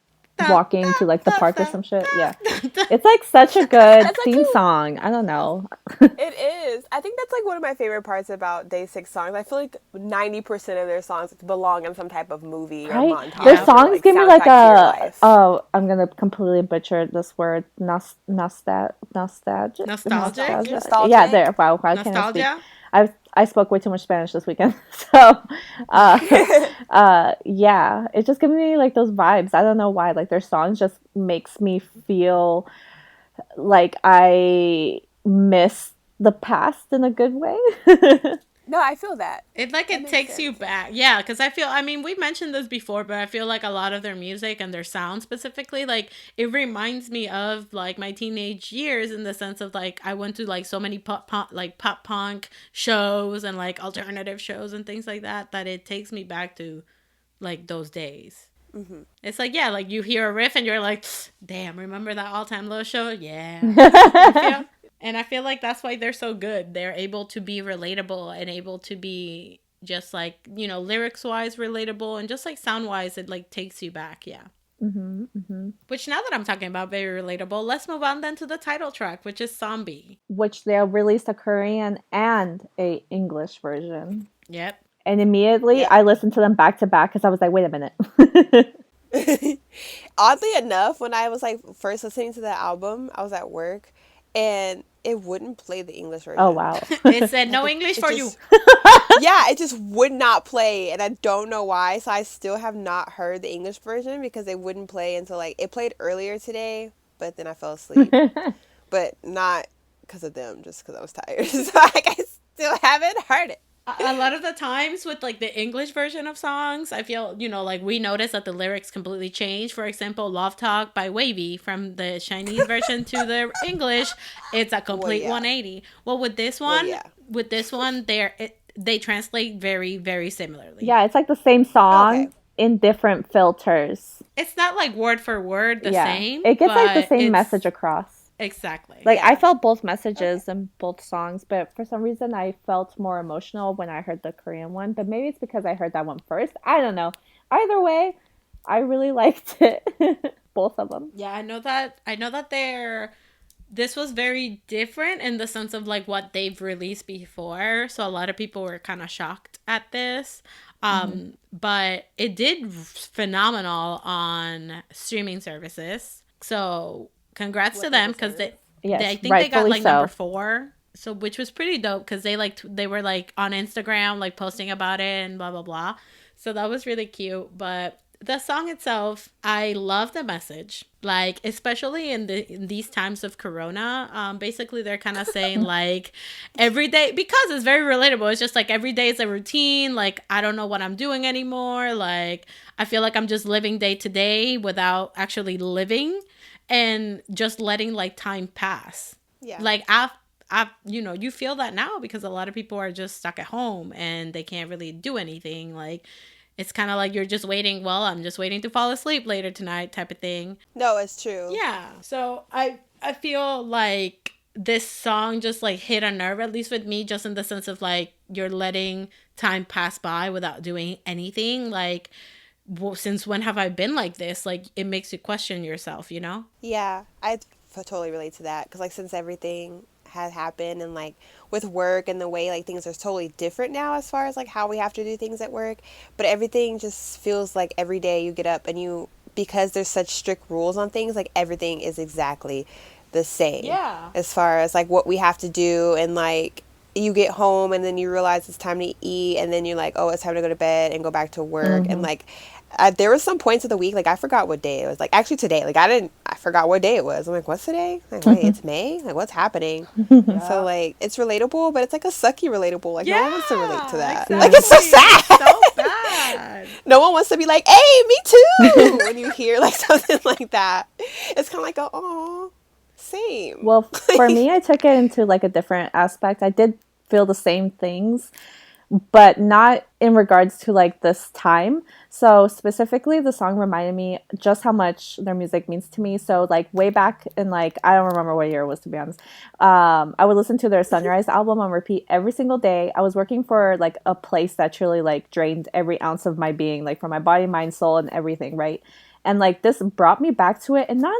walking to like the park or some shit. Yeah, it's like such a good theme song. I don't know. It is. I think that's like one of my favorite parts about Day6 songs. I feel like 90% of their songs belong in some type of movie or Right? montage. Their songs like, give me soundtrack like to your a life. I'm gonna completely butcher this word. Nostalgic. Nostalgic? Yeah, there. Wow, I can't speak. Nostalgia? I spoke way too much Spanish this weekend, so yeah, it just gives me like those vibes. I don't know why. Like their songs just makes me feel like I miss the past in a good way. No, I feel that. It like it takes you back. Yeah, because I mean, we mentioned this before, but I feel like a lot of their music and their sound specifically, like it reminds me of like my teenage years in the sense of like I went to like so many pop punk shows and like alternative shows and things like that it takes me back to like those days. Mm-hmm. It's like, yeah, like you hear a riff and you're like, damn, remember that all-time low show? Yeah. And I feel like that's why they're so good. They're able to be relatable and able to be just like, you know, lyrics wise relatable and just like sound wise, it like takes you back. Yeah. Mm-hmm, mm-hmm. Which now that I'm talking about very relatable, let's move on then to the title track, which is Zombie. Which they released a Korean and a English version. Yep. And immediately I listened to them back to back because I was like, wait a minute. Oddly enough, when I was like first listening to the album, I was at work and it wouldn't play the English version. Oh, wow. It said no English for you. Yeah, it just would not play, and I don't know why. So I still have not heard the English version because it wouldn't play until like it played earlier today, but then I fell asleep. But not because of them, just because I was tired. So like I still haven't heard it. A lot of the times with like the English version of songs, I feel, you know, like we notice that the lyrics completely change. For example, Love Talk by Wavy, from the Chinese version to the English, it's a complete 180. Well, with this one, they translate very, very similarly. Yeah, it's like the same song in different filters. It's not like word for word the same. It gets like the same message across. Exactly. Like I felt both messages in both songs, but for some reason I felt more emotional when I heard the Korean one. But maybe it's because I heard that one first. I don't know. Either way, I really liked it. Both of them. Yeah, I know that this was very different in the sense of like what they've released before. So a lot of people were kind of shocked at this. But it did phenomenal on streaming services. So congrats to them because I think they got like number 4. So which was pretty dope because they were like on Instagram like posting about it and blah blah blah. So that was really cute. But the song itself, I love the message. Like especially in these times of Corona, basically they're kind of saying like every day, because it's very relatable. It's just like every day is a routine. Like I don't know what I'm doing anymore. Like I feel like I'm just living day to day without actually living. And just letting like time pass. Yeah. Like I've you know, you feel that now because a lot of people are just stuck at home and they can't really do anything. Like it's kind of like you're just waiting. Well, I'm just waiting to fall asleep later tonight type of thing. No, it's true. Yeah. So I feel like this song just like hit a nerve, at least with me, just in the sense of like you're letting time pass by without doing anything. Like, well, since when have I been like this? Like, it makes you question yourself, you know? Yeah, I totally relate to that because like since everything has happened and like with work and the way like things are totally different now as far as like how we have to do things at work, but everything just feels like every day you get up and you, because there's such strict rules on things, like everything is exactly the same. Yeah. As far as like what we have to do, and like you get home and then you realize it's time to eat, and then you're like, oh, it's time to go to bed and go back to work. And like there was some points of the week, like I forgot what day it was. Like actually today, like I forgot what day it was. I'm like, what's today? Like, wait, it's May? Like what's happening? So like it's relatable, but it's like a sucky relatable. Like no one wants to relate to that. Exactly. Like it's so sad. It's so bad. No one wants to be like, hey, me too, when you hear like something like that. It's kind of like, oh, same. Well, for me, I took it into like a different aspect. I did feel the same things, but not in regards to like this time. So specifically, the song reminded me just how much their music means to me. So like way back in like, I don't remember what year it was, to be honest. I would listen to their Sunrise album on repeat every single day. I was working for like a place that truly like drained every ounce of my being, like for my body, mind, soul, and everything, right? And like this brought me back to it, and not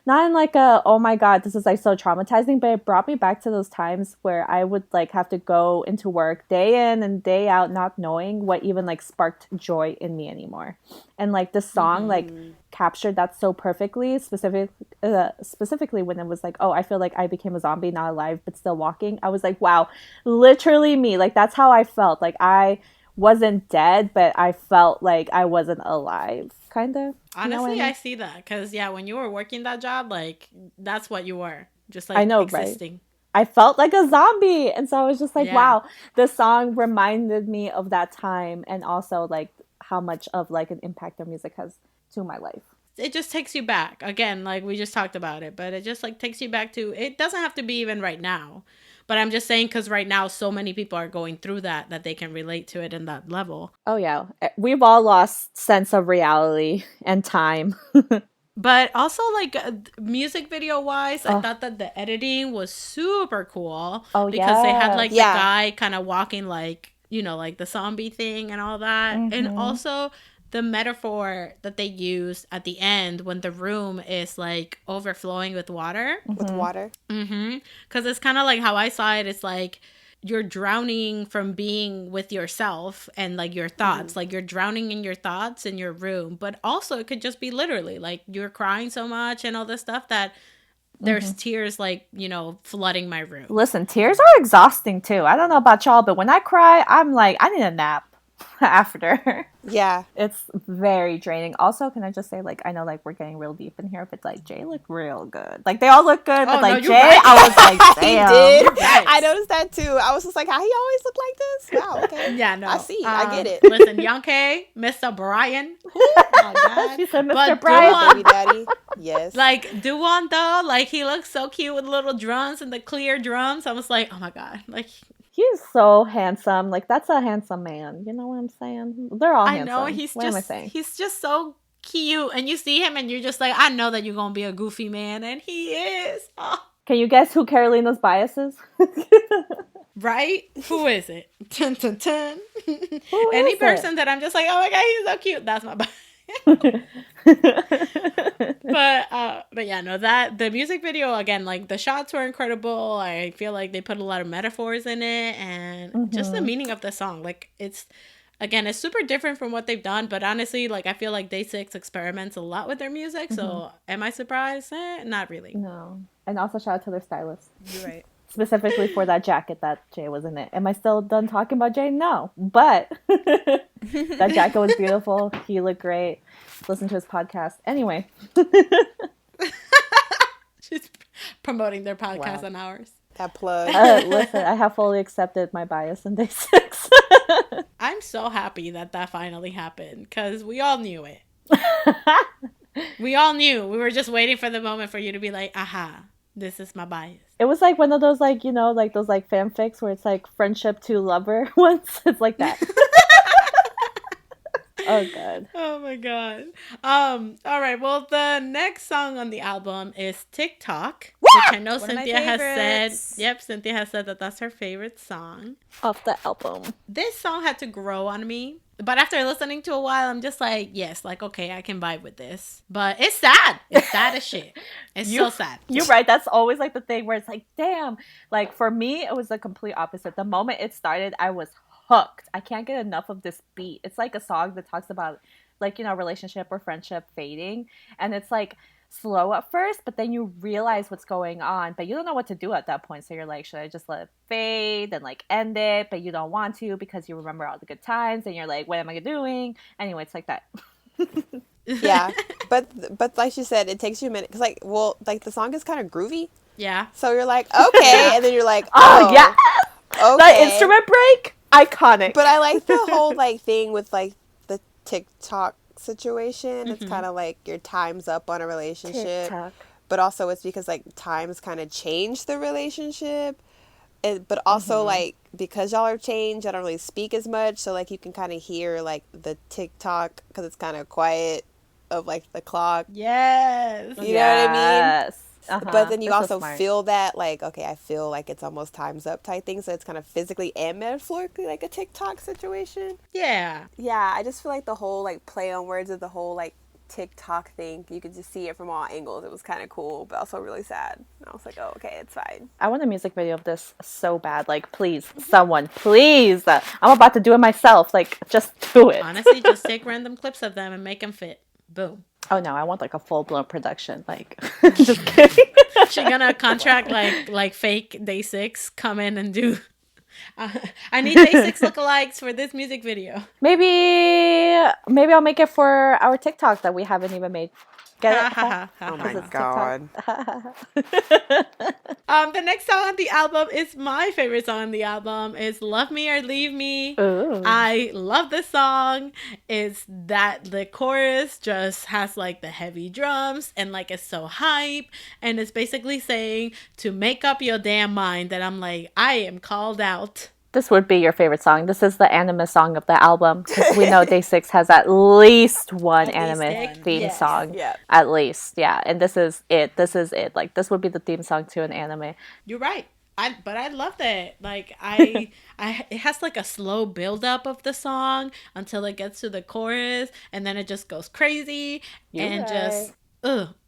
in like a oh my god, this is like so traumatizing, but it brought me back to those times where I would like have to go into work day in and day out not knowing what even like sparked joy in me anymore. And like this song like captured that so perfectly, specifically when it was like, oh, I feel like I became a zombie, not alive but still walking. I was like, wow, literally me. Like that's how I felt. Like I wasn't dead, but I felt like I wasn't alive. Kind of. Honestly, I see that because when you were working that job, like that's what you were, just like I know, existing. Right? I felt like a zombie, and so I was just like, wow, the song reminded me of that time, and also like how much of like an impact their music has to my life. It just takes you back again, like we just talked about it, but it just like takes you back to. It doesn't have to be even right now. But I'm just saying because right now so many people are going through that they can relate to it in that level. Oh, yeah. We've all lost sense of reality and time. But also, like, music video-wise, I thought that the editing was super cool. Oh, because they had, like, the guy kind of walking, like, you know, like the zombie thing and all that. And also the metaphor that they use at the end when the room is like overflowing with water. Because it's kind of like how I saw it. It's like you're drowning from being with yourself and like your thoughts. Like you're drowning in your thoughts in your room. But also it could just be literally like you're crying so much and all this stuff that there's tears like, you know, flooding my room. Listen, tears are exhausting too. I don't know about y'all, but when I cry, I'm like, I need a nap after. Yeah. It's very draining. Also, can I just say, like, I know, like, we're getting real deep in here, but, like, Jay looked real good. Like, they all look good, but, like, Jay, right. I was like, damn. He did. Right. I noticed that, too. I was just like, how he always look like this? Wow, okay. Yeah, no. I see. I get it. Listen, Young K, Mr. Brian. Oh, my God. She said Mr. Brian. Baby daddy. Yes. Like, Duwon, though, like, he looks so cute with little drums and the clear drums. I was like, oh, my God. Like, he's so handsome. Like, that's a handsome man. You know what I'm saying? They're all handsome. I know. He's just so cute. And you see him and you're just like, I know that you're going to be a goofy man. And he is. Oh. Can you guess who Carolina's bias is? Right? Who is it? Dun, dun, dun. Any person that I'm just like, oh my God, he's so cute. That's my bias. but yeah, no, that the music video again, like the shots were incredible. I feel like they put a lot of metaphors in it, and just the meaning of the song, like it's super different from what they've done, but honestly, like I feel like DAY6 experiments a lot with their music. So am I surprised? Not really. No. And also shout out to their stylist. You're right. Specifically for that jacket that Jay was in it. Am I still done talking about Jay? No. But that jacket was beautiful. He looked great. Listen to his podcast. Anyway. She's promoting their podcast on ours. That plug. Listen, I have fully accepted my bias in DAY6. I'm so happy that finally happened because we all knew it. We all knew. We were just waiting for the moment for you to be like, aha, this is my bias. It was like one of those, like, you know, like those like fanfics where it's like friendship to lover ones. It's like that. Oh god. Oh my god. All right. Well, the next song on the album is TikTok, which I know One of my Cynthia has said. favorites. Yep, Cynthia has said that that's her favorite song. Off the album. This song had to grow on me, but after listening to a while, I'm just like, yes, like okay, I can vibe with this. But it's sad. It's sad as shit. It's so sad. You're right. That's always like the thing where it's like, damn. Like for me, it was the complete opposite. The moment it started, I was hooked. I can't get enough of this beat. It's like a song that talks about like, you know, relationship or friendship fading. And it's like slow at first, but then you realize what's going on, but you don't know what to do at that point. So you're like, should I just let it fade and like end it? But you don't want to because you remember all the good times and you're like, what am I doing? Anyway, it's like that. Yeah, but like she said, it takes you a minute because like the song is kind of groovy, Yeah. so you're like okay, and then you're like Oh, yeah. okay. That instrument break, iconic. But I like the whole like thing with like the TikTok situation. It's kind of like your time's up on a relationship, TikTok. but also it's because like times kind of change the relationship. But also like because y'all are changed, I don't really speak as much, so like you can kind of hear like the TikTok because it's kind of quiet of like the clock. Yes. You know what I mean? Yes. But then you That's so also smart. feel that like, okay, I feel like it's almost time's up type thing. So it's kind of physically and metaphorically like a TikTok situation. Yeah. Yeah, I just feel like the whole like play on words of the whole like TikTok thing, you could just see it from all angles. It was kind of cool, but also really sad. And I was like, oh, okay, it's fine. I want a music video of this so bad. Like, please, someone, please. I'm about to do it myself. Like, just do it. Honestly, just take random clips of them and make them fit. Boom. Oh no, I want like a full blown production. Like, just kidding. She gonna contract like fake Day6 come in and do. I need Day6 lookalikes for this music video. maybe I'll make it for our TikTok that we haven't even made. Get it? Oh my god. The next song on the album is my favorite song on the album. Is Love Me or Leave Me. Ooh. I love this song. It's that the chorus just has like the heavy drums and like it's so hype. And it's basically saying to make up your damn mind that I'm like, I am called out. This would be your favorite song. This is the anime song of the album. 'Cause we know Day6 has at least one anime theme yes. song. Yeah. At least, yeah. And this is it. This is it. Like, this would be the theme song to an anime. You're right. But I love that. Like it has like a slow build up of the song until it gets to the chorus, and then it just goes crazy just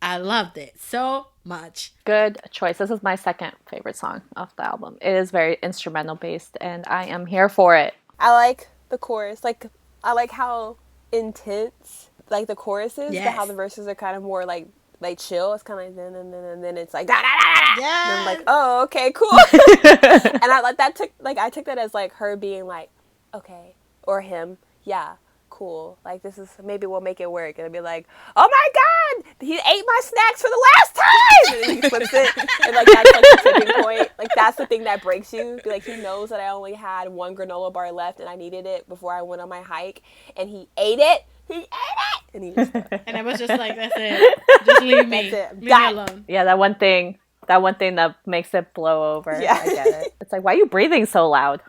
I loved it so much. Good choice. This is my second favorite song off the album. It is very instrumental based, and I am here for it. I like the chorus. Like, I like how intense like the chorus is, but how the verses are kind of more like chill. It's kind of like and then it's like da da da da. Yeah. And I'm like, oh, okay, cool. And I like that I took that as like her being like, okay, or him, yeah, cool. Like, this is, maybe we'll make it work. And it'll be like, oh my god, he ate my snacks for the last time. And then he flips it, and like that's like the tipping point. Like, that's the thing that breaks you. Be like, he knows that I only had one granola bar left and I needed it before I went on my hike, and he ate it. He ate it! And he just And I was just like, that's it. Just leave me. That's it. Leave me alone. Yeah, that one thing that makes it blow over. Yeah. I get it. It's like, why are you breathing so loud?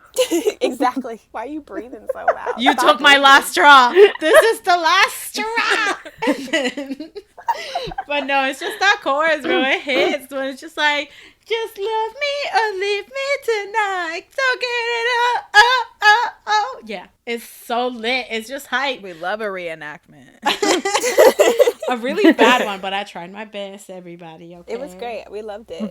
Exactly. Why are you breathing so loud? You Stop took my breathing. last straw. This is the last straw. But no, it's just that chorus, bro. It hits when it's just like, just love me or leave me tonight. So get it up, oh, oh, oh. Yeah, it's so lit. It's just hype. We love a reenactment. A really bad one, but I tried my best, everybody. Okay. It was great. We loved it.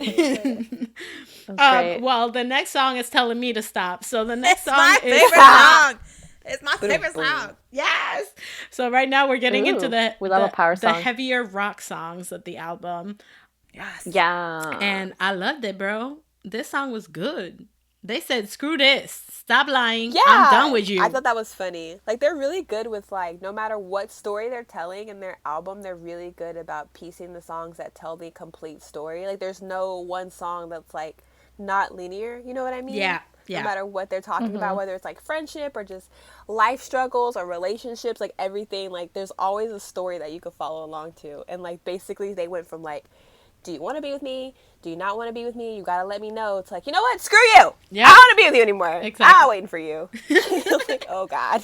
Great. Well, the next song is telling me to stop. So the next It's song my is favorite song. It's my favorite Boom. song. Yes. So right now we're getting Ooh, into the we love a power the song. heavier rock songs of the album, Yes. Yeah. and I loved it, bro. This song was good. They said, "Screw this, stop lying. Yeah. I'm done with you." I thought that was funny. Like, they're really good with, like, no matter what story they're telling in their album, they're really good about piecing the songs that tell the complete story. Like, there's no one song that's, like, not linear. You know what I mean? Yeah. Yeah. No matter what they're talking about, whether it's, like, friendship or just life struggles or relationships, like, everything. Like, there's always a story that you could follow along to. And, like, basically they went from, like, do you want to be with me? Do you not want to be with me? You gotta let me know. It's like, you know what? Screw you. Yeah. I don't want to be with you anymore. Exactly. I'm not waiting for you. Like, oh God.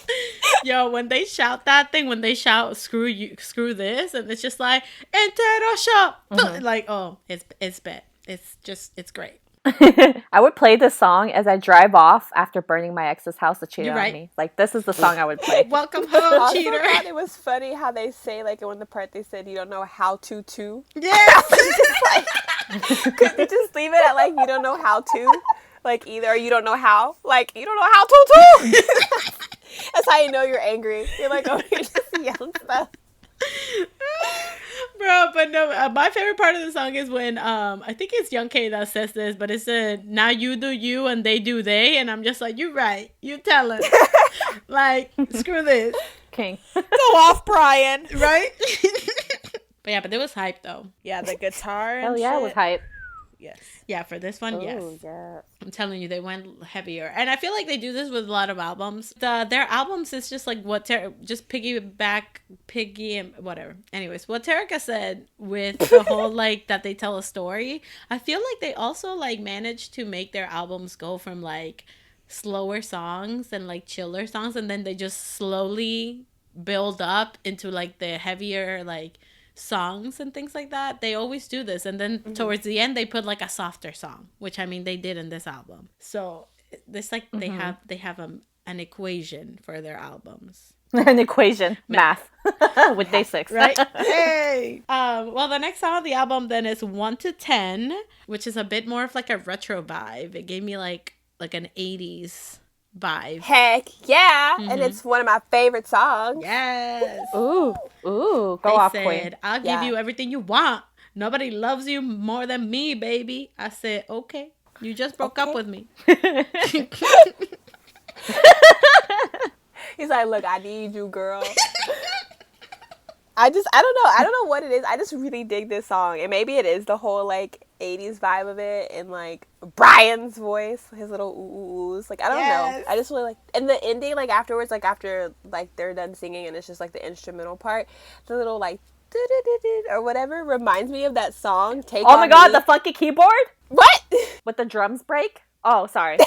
Yo, when they shout that thing, when they shout "screw you, screw this," and it's just like "entero shop," like, oh, it's bad. It's great. I would play this song as I drive off after burning my ex's house that cheated You're right. on me. Like, this is the song I would play. Welcome home, Also cheater. thought it was funny how they say, like, in the part they said, you don't know how to. Yes. Could you just leave it at, like, you don't know how to? Like, either or you don't know how. Like, you don't know how to. That's how you know you're angry. You're like, oh, you're just yelling stuff. Bro, but no, my favorite part of the song is when I think it's Young K that says this, but it's now you do you and they do they, and I'm just like, you're right, you tell us. Like, screw this. King. Go off, Brian. Right? But yeah, but it was hype though. Yeah, the guitar and Hell yeah, it was shit. hype. Yes. Yeah, for this one, yes. Oh, yeah. I'm telling you, they went heavier, and I feel like they do this with a lot of albums. Their albums is just like what just piggy and whatever. Anyways, what Terika said with the whole like that they tell a story. I feel like they also like managed to make their albums go from like slower songs and like chiller songs, and then they just slowly build up into like the heavier like songs and things like that. They always do this, and then towards the end they put like a softer song, which I mean they did in this album. So it's like they have an equation for their albums. An equation. Math. With Day6. Right? Hey! Well, the next song on the album then is 1 to 10, which is a bit more of like a retro vibe. It gave me like an 80s vibe. Heck yeah. And it's one of my favorite songs. Yes. Ooh. Go off, queen. I'll give you everything you want. Nobody loves you more than me, baby. I said, okay. You just broke up with me. He's like, look, I need you, girl. I don't know. I don't know what it is. I just really dig this song. And maybe it is the whole, like, 80s vibe of it. And, like, Brian's voice. His little ooh-oohs. Like, I don't know. I just really like... And the ending, like, afterwards, like, after, like, they're done singing and it's just, like, the instrumental part. The little, like, or whatever reminds me of that song, Take Oh my On god, Me. the funky keyboard? What? With the drums break? Oh, sorry.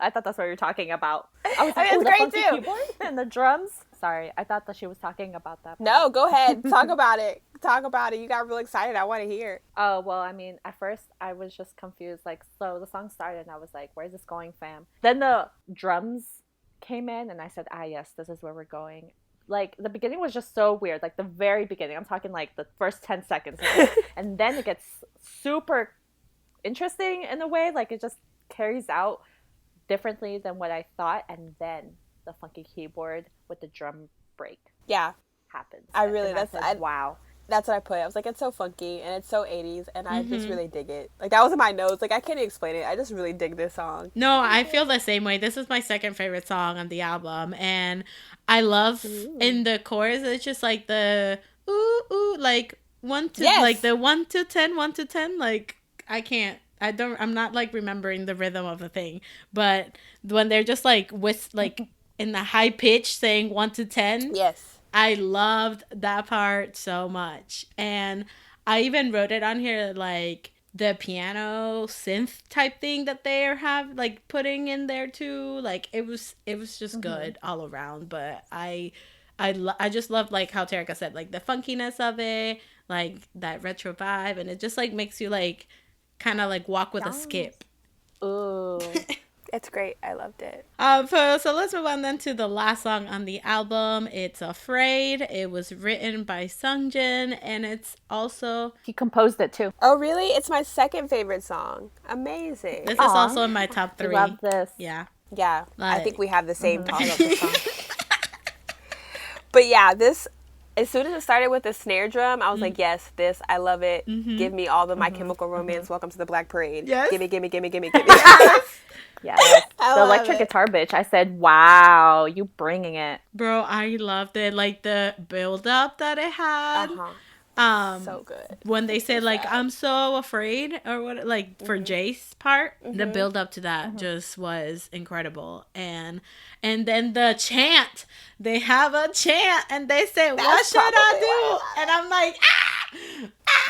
I thought that's what you were talking about. I was like, I mean, oh, the it's funky great, too. keyboard and the drums? Sorry, I thought that she was talking about that. No, go ahead. Talk about it. Talk about it. You got real excited. I want to hear. Oh, well, I mean, at first I was just confused. Like, so the song started and I was like, where's this going, fam? Then the drums came in and I said, yes, this is where we're going. Like, the beginning was just so weird. Like, the very beginning. I'm talking, like, the first 10 seconds. And then it gets super interesting in a way. Like, it just carries out differently than what I thought. And then the funky keyboard with the drum break Yeah. happens. Wow. That's what I put. I was like, it's so funky and it's so 80s and I just really dig it. Like, that was in my notes. Like, I can't even explain it. I just really dig this song. No, I feel the same way. This is my second favorite song on the album, and I love in the chorus. It's just like the ooh, like 1 to like the 1 to 10, 1 to 10. Like, I'm not like remembering the rhythm of the thing, but when they're just like in the high pitch saying 1 to 10. Yes. I loved that part so much. And I even wrote it on here, like the piano synth type thing that they have like putting in there too. Like it was just good all around. But I just love like how Terika said, like the funkiness of it, like that retro vibe, and it just like makes you like kind of like walk with a skip. Ooh. It's great. I loved it. So let's move on then to the last song on the album. It's Afraid. It was written by Seongjin, and it's also... He composed it too. Oh, really? It's my second favorite song. Amazing. This is also in my top 3. I love this. Yeah. Yeah. Like, I think we have the same I love this song. But yeah, this... As soon as it started with the snare drum, I was like, yes, this, I love it. Give me all the My Chemical Romance, Welcome to the Black Parade. Yes. Gimme. Yes. The electric guitar bitch. I said, wow, you bringing it. Bro, I loved it. Like the build up that it had. So good. When they said like, I'm so afraid or what, like for Jace's part, the build up to that just was incredible. And then the chant, they have a chant and they say, what should I do? And I'm like,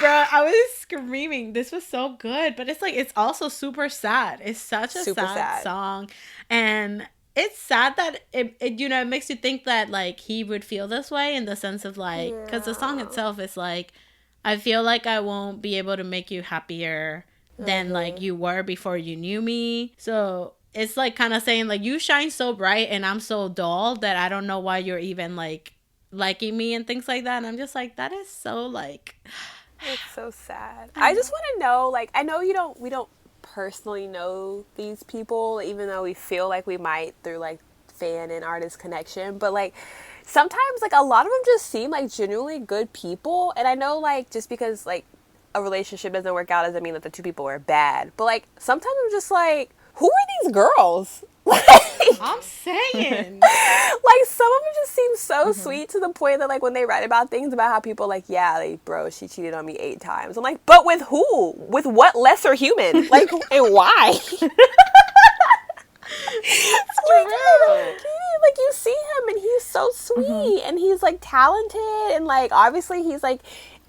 Bro, I was screaming. This was so good, but it's like it's also super sad. It's such a Super sad sad. song, and it's sad that it you know, it makes you think that like he would feel this way in the sense of like, because the song Yeah. itself is like, I feel like I won't be able to make you happier than like you were before you knew me. So it's like kind of saying like, you shine so bright and I'm so dull that I don't know why you're even like liking me and things like that. And I'm just like, that is so like, It's so sad. I just want to know, like, I know we don't personally know these people, even though we feel like we might through like fan and artist connection, but like sometimes like a lot of them just seem like genuinely good people. And I know like just because like a relationship doesn't work out doesn't mean that the two people are bad, but like sometimes I'm just like, who are these girls? I'm saying. Like some of them just seem so sweet to the point that like when they write about things about how people like, yeah, like bro, she cheated on me 8 times. I'm like, but with who? With what lesser human? Like, and why? Like, I don't get it. Like you see him and he's so sweet and he's like talented and like obviously he's like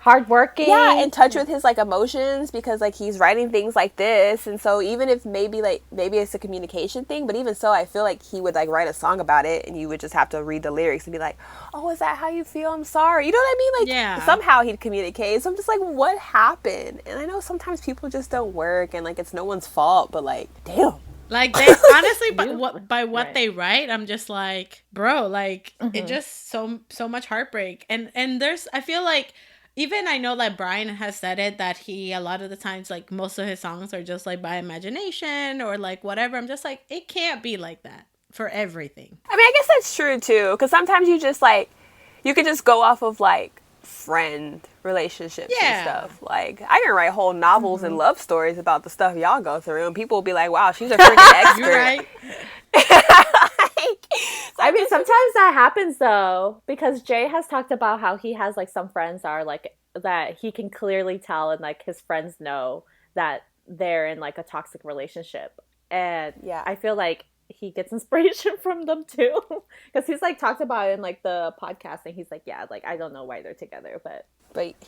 Hardworking. yeah, in touch with his like emotions because like he's writing things like this, and so even if maybe it's a communication thing, but even so I feel like he would like write a song about it and you would just have to read the lyrics and be like, oh, is that how you feel? I'm sorry, you know what I mean? Like Yeah. somehow he'd communicate. So I'm just like, what happened? And I know sometimes people just don't work and like it's no one's fault, but like damn. Like they honestly, by what Right. they write, I'm just like, bro, like it just so much heartbreak, and there's, I feel like, even I know that Brian has said it that he a lot of the times like most of his songs are just like by imagination or like whatever. I'm just like, it can't be like that for everything. I mean, I guess that's true too, because sometimes you just like, you could just go off of like friend relationships and Yeah. stuff. Like, I can write whole novels and love stories about the stuff y'all go through, and people will be like, wow, she's a freaking expert. You're right. Like, I mean, sometimes that happens though, because Jay has talked about how he has like some friends are like that he can clearly tell, and like his friends know that they're in like a toxic relationship, and Yeah. I feel like he gets inspiration from them too, because he's like talked about it in like the podcast, and he's like, yeah, like I don't know why they're together, but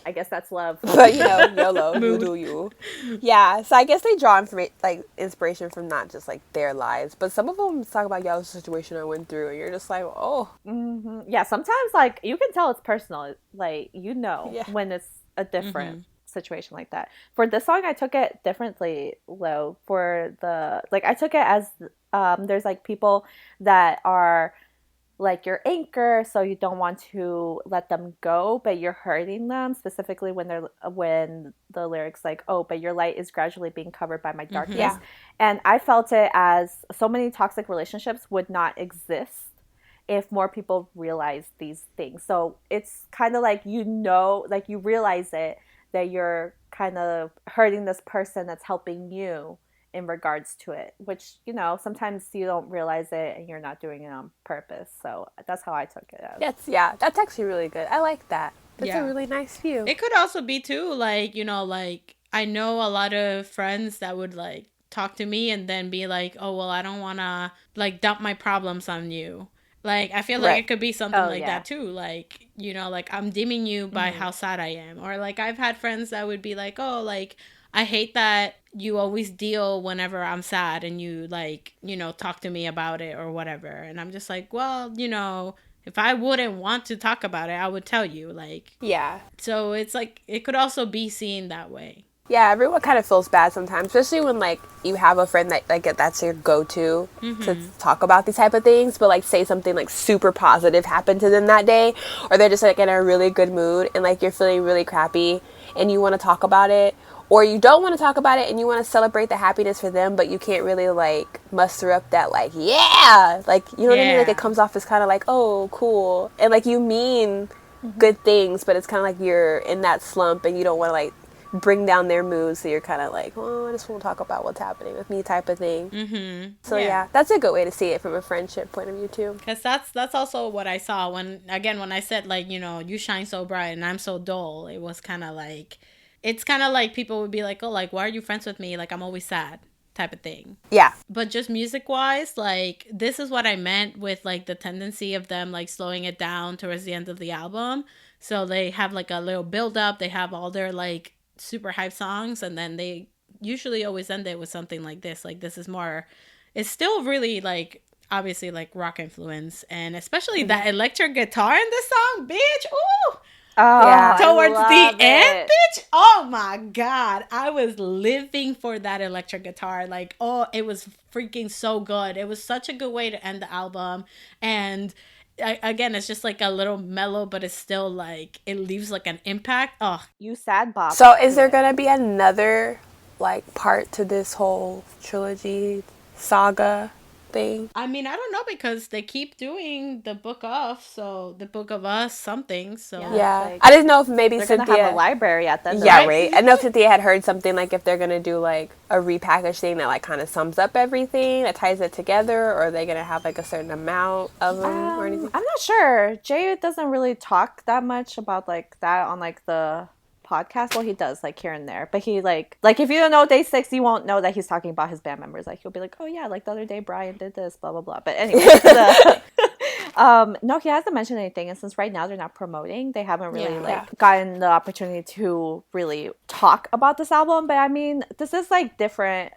I guess that's love. But you know, YOLO, you do you. Yeah, so I guess they draw like inspiration from not just like their lives, but some of them talk about y'all's situation I went through, and you're just like, oh, Yeah, sometimes like you can tell it's personal, like you know Yeah. when it's a different situation like that. For this song, I took it differently, Lo. For the like, I took it as there's like people that are like your anchor, so you don't want to let them go, but you're hurting them, specifically when the lyrics like, oh, but your light is gradually being covered by my darkness. Yeah. And I felt it as so many toxic relationships would not exist if more people realize these things. So it's kind of like, you know, like you realize it, that you're kind of hurting this person that's helping you in regards to it, which, you know, sometimes you don't realize it and you're not doing it on purpose. So that's how I took it as. that's actually really good. I like that. That's Yeah. a really nice view. It could also be too, like, you know, like I know a lot of friends that would like talk to me and then be like, oh, well, I don't want to like dump my problems on you. Like, I feel like it could be something like that too. Like, you know, like I'm dimming you by how sad I am. Or like I've had friends that would be like, oh, like I hate that you always deal whenever I'm sad and you like, you know, talk to me about it or whatever. And I'm just like, well, you know, if I wouldn't want to talk about it, I would tell you. Like, Yeah. so it's like, it could also be seen that way. Yeah, everyone kind of feels bad sometimes, especially when like you have a friend that like that's your go-to to talk about these type of things, but like say something like super positive happened to them that day, or they're just like in a really good mood and like you're feeling really crappy and you want to talk about it, or you don't want to talk about it and you want to celebrate the happiness for them, but you can't really like muster up that like, yeah, like, you know what I mean? Like it comes off as kind of like, oh, cool, and like you mean good things, but it's kind of like you're in that slump and you don't want to like bring down their mood, so you're kind of like, oh, I just want to talk about what's happening with me type of thing. So yeah, that's a good way to see it from a friendship point of view too. Because that's also what I saw when I said, like, you know, you shine so bright and I'm so dull. It was kind of like, it's kind of like people would be like, oh, like, why are you friends with me? Like, I'm always sad. type of thing. Yeah. But just music wise, like, this is what I meant with like the tendency of them like slowing it down towards the end of the album. So they have like a little build up, they have all their like super hype songs, and then they usually always end it with something like this. Like, this is more, it's still really like obviously like rock influence, and especially that electric guitar in this song, bitch. Ooh. Oh, Yeah. Towards the I love end, it. bitch. Oh my God. I was living for that electric guitar. Like, oh, it was freaking so good. It was such a good way to end the album. And again, it's just like a little mellow, but it's still like, it leaves like an impact. Oh, You sad bop. So is there gonna be another like part to this whole trilogy saga thing? I mean, I don't know, because they keep doing the book of, so the book of us something. So Yeah. like, I didn't know if maybe They're Cynthia. gonna have a library at the end. Yeah, of it. right. I know if Cynthia had heard something like if they're gonna do like a repackaged thing that like kind of sums up everything, that ties it together, or are they gonna have like a certain amount of them or anything? I'm not sure. Jay doesn't really talk that much about like that on like the podcast. Well, he does like here and there, but he like if you don't know Day6, you won't know that he's talking about his band members. Like, he'll be like, oh yeah, like the other day Brian did this, blah blah blah. But anyway, no, he hasn't mentioned anything, and since right now they're not promoting, they haven't really gotten the opportunity to really talk about this album. But I mean, this is like different.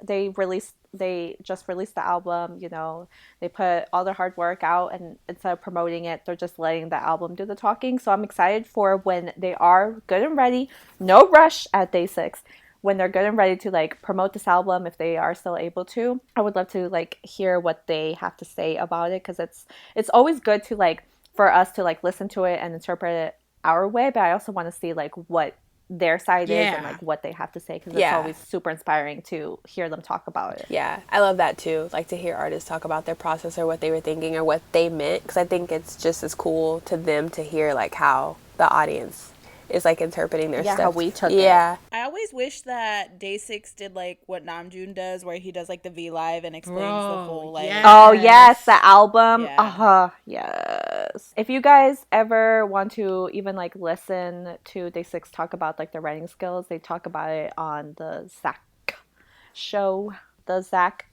They just released the album, you know, they put all their hard work out, and instead of promoting it, they're just letting the album do the talking. So I'm excited for when they are good and ready. No rush at Day6. When they're good and ready to like promote this album, if they are still able to, I would love to like hear what they have to say about it, because it's always good to like for us to like listen to it and interpret it our way, but I also want to see like what their side is and like what they have to say, because it's always super inspiring to hear them talk about it. Yeah, I love that too. Like to hear artists talk about their process or what they were thinking or what they meant, because I think it's just as cool to them to hear like how the audience is like interpreting their stuff. How we took it. I always wish that Day6 did like what Namjoon does, where he does like the V Live and explains the whole like. yes. Oh yes, the album. Yeah. Yes. If you guys ever want to even like listen to Day6 talk about like their writing skills, they talk about it on the Zach show. The Zach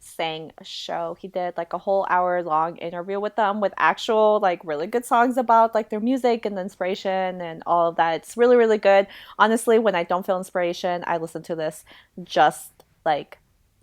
Sang show. He did like a whole hour-long interview with them with actual like really good songs about like their music and the inspiration and all of that. It's really, really good. Honestly, when I don't feel inspiration, I listen to this just like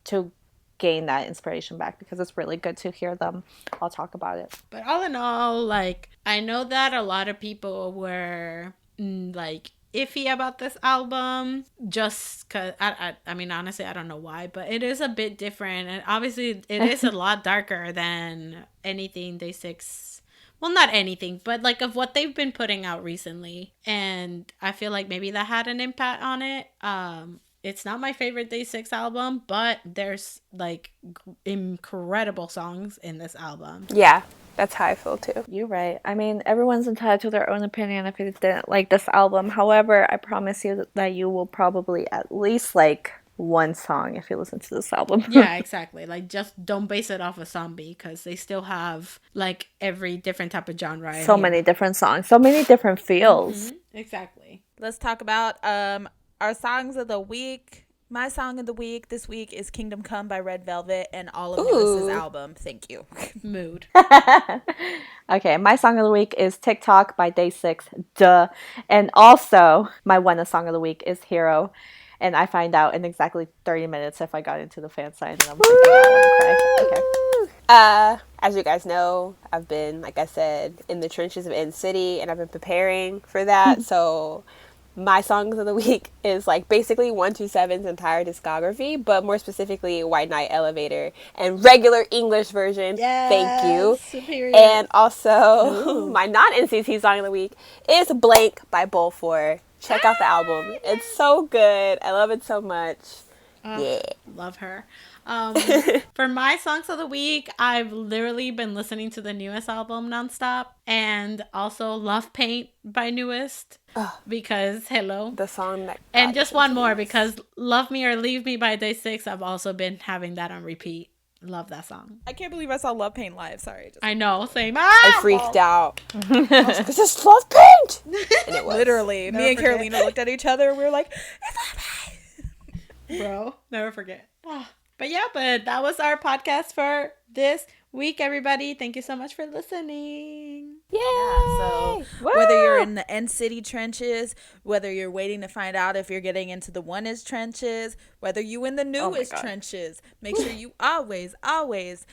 to gain that inspiration back, because it's really good to hear them all talk about it. But all in all, like, I know that a lot of people were like iffy about this album, just because I mean, honestly, I don't know why, but it is a bit different, and obviously it is a lot darker than anything Day6, well, not anything, but like of what they've been putting out recently, and I feel like maybe that had an impact on it. It's not my favorite Day6 album, but there's like incredible songs in this album. Yeah, that's how I feel too. You're right. I mean, everyone's entitled to their own opinion if they didn't like this album. However, I promise you that you will probably at least like one song if you listen to this album. Yeah, exactly. Like, just don't base it off of zombie, because they still have like every different type of genre. So many different songs, so many different feels. Exactly. Let's talk about our songs of the week. My song of the week this week is Kingdom Come by Red Velvet and all of Newis's album. Thank you. Mood. Okay, my song of the week is TikTok by Day6. Duh. And also, my one song of the week is Hero. And I find out in exactly 30 minutes if I got into the fan side, and I'm like, I want to cry. Okay. As you guys know, I've been, like I said, in the trenches of NCT, and I've been preparing for that. So my songs of the week is like basically 127's entire discography, but more specifically White Knight Elevator and regular English version. Yes, thank you. Superior. And also my non-NCT song of the week is Blank by BOL4. Check out the album. It's so good. I love it so much. Yeah. Love her. For my songs of the week, I've literally been listening to the newest album nonstop, and also Love Paint by Newest, because hello. The song that and just one more, because Love Me or Leave Me by Day6, I've also been having that on repeat. Love that song. I can't believe I saw Love Paint live. Sorry. I know, same. I freaked out. This is Love Paint! And it was. Literally. Me and Carolina looked at each other and we were like, it's Love Paint! Bro, never forget. But that was our podcast for this week, everybody. Thank you so much for listening. Yay! Yeah, so whether you're in the NCity trenches, whether you're waiting to find out if you're getting into the One-ish trenches, whether you in the newest trenches, make sure you always Fangirl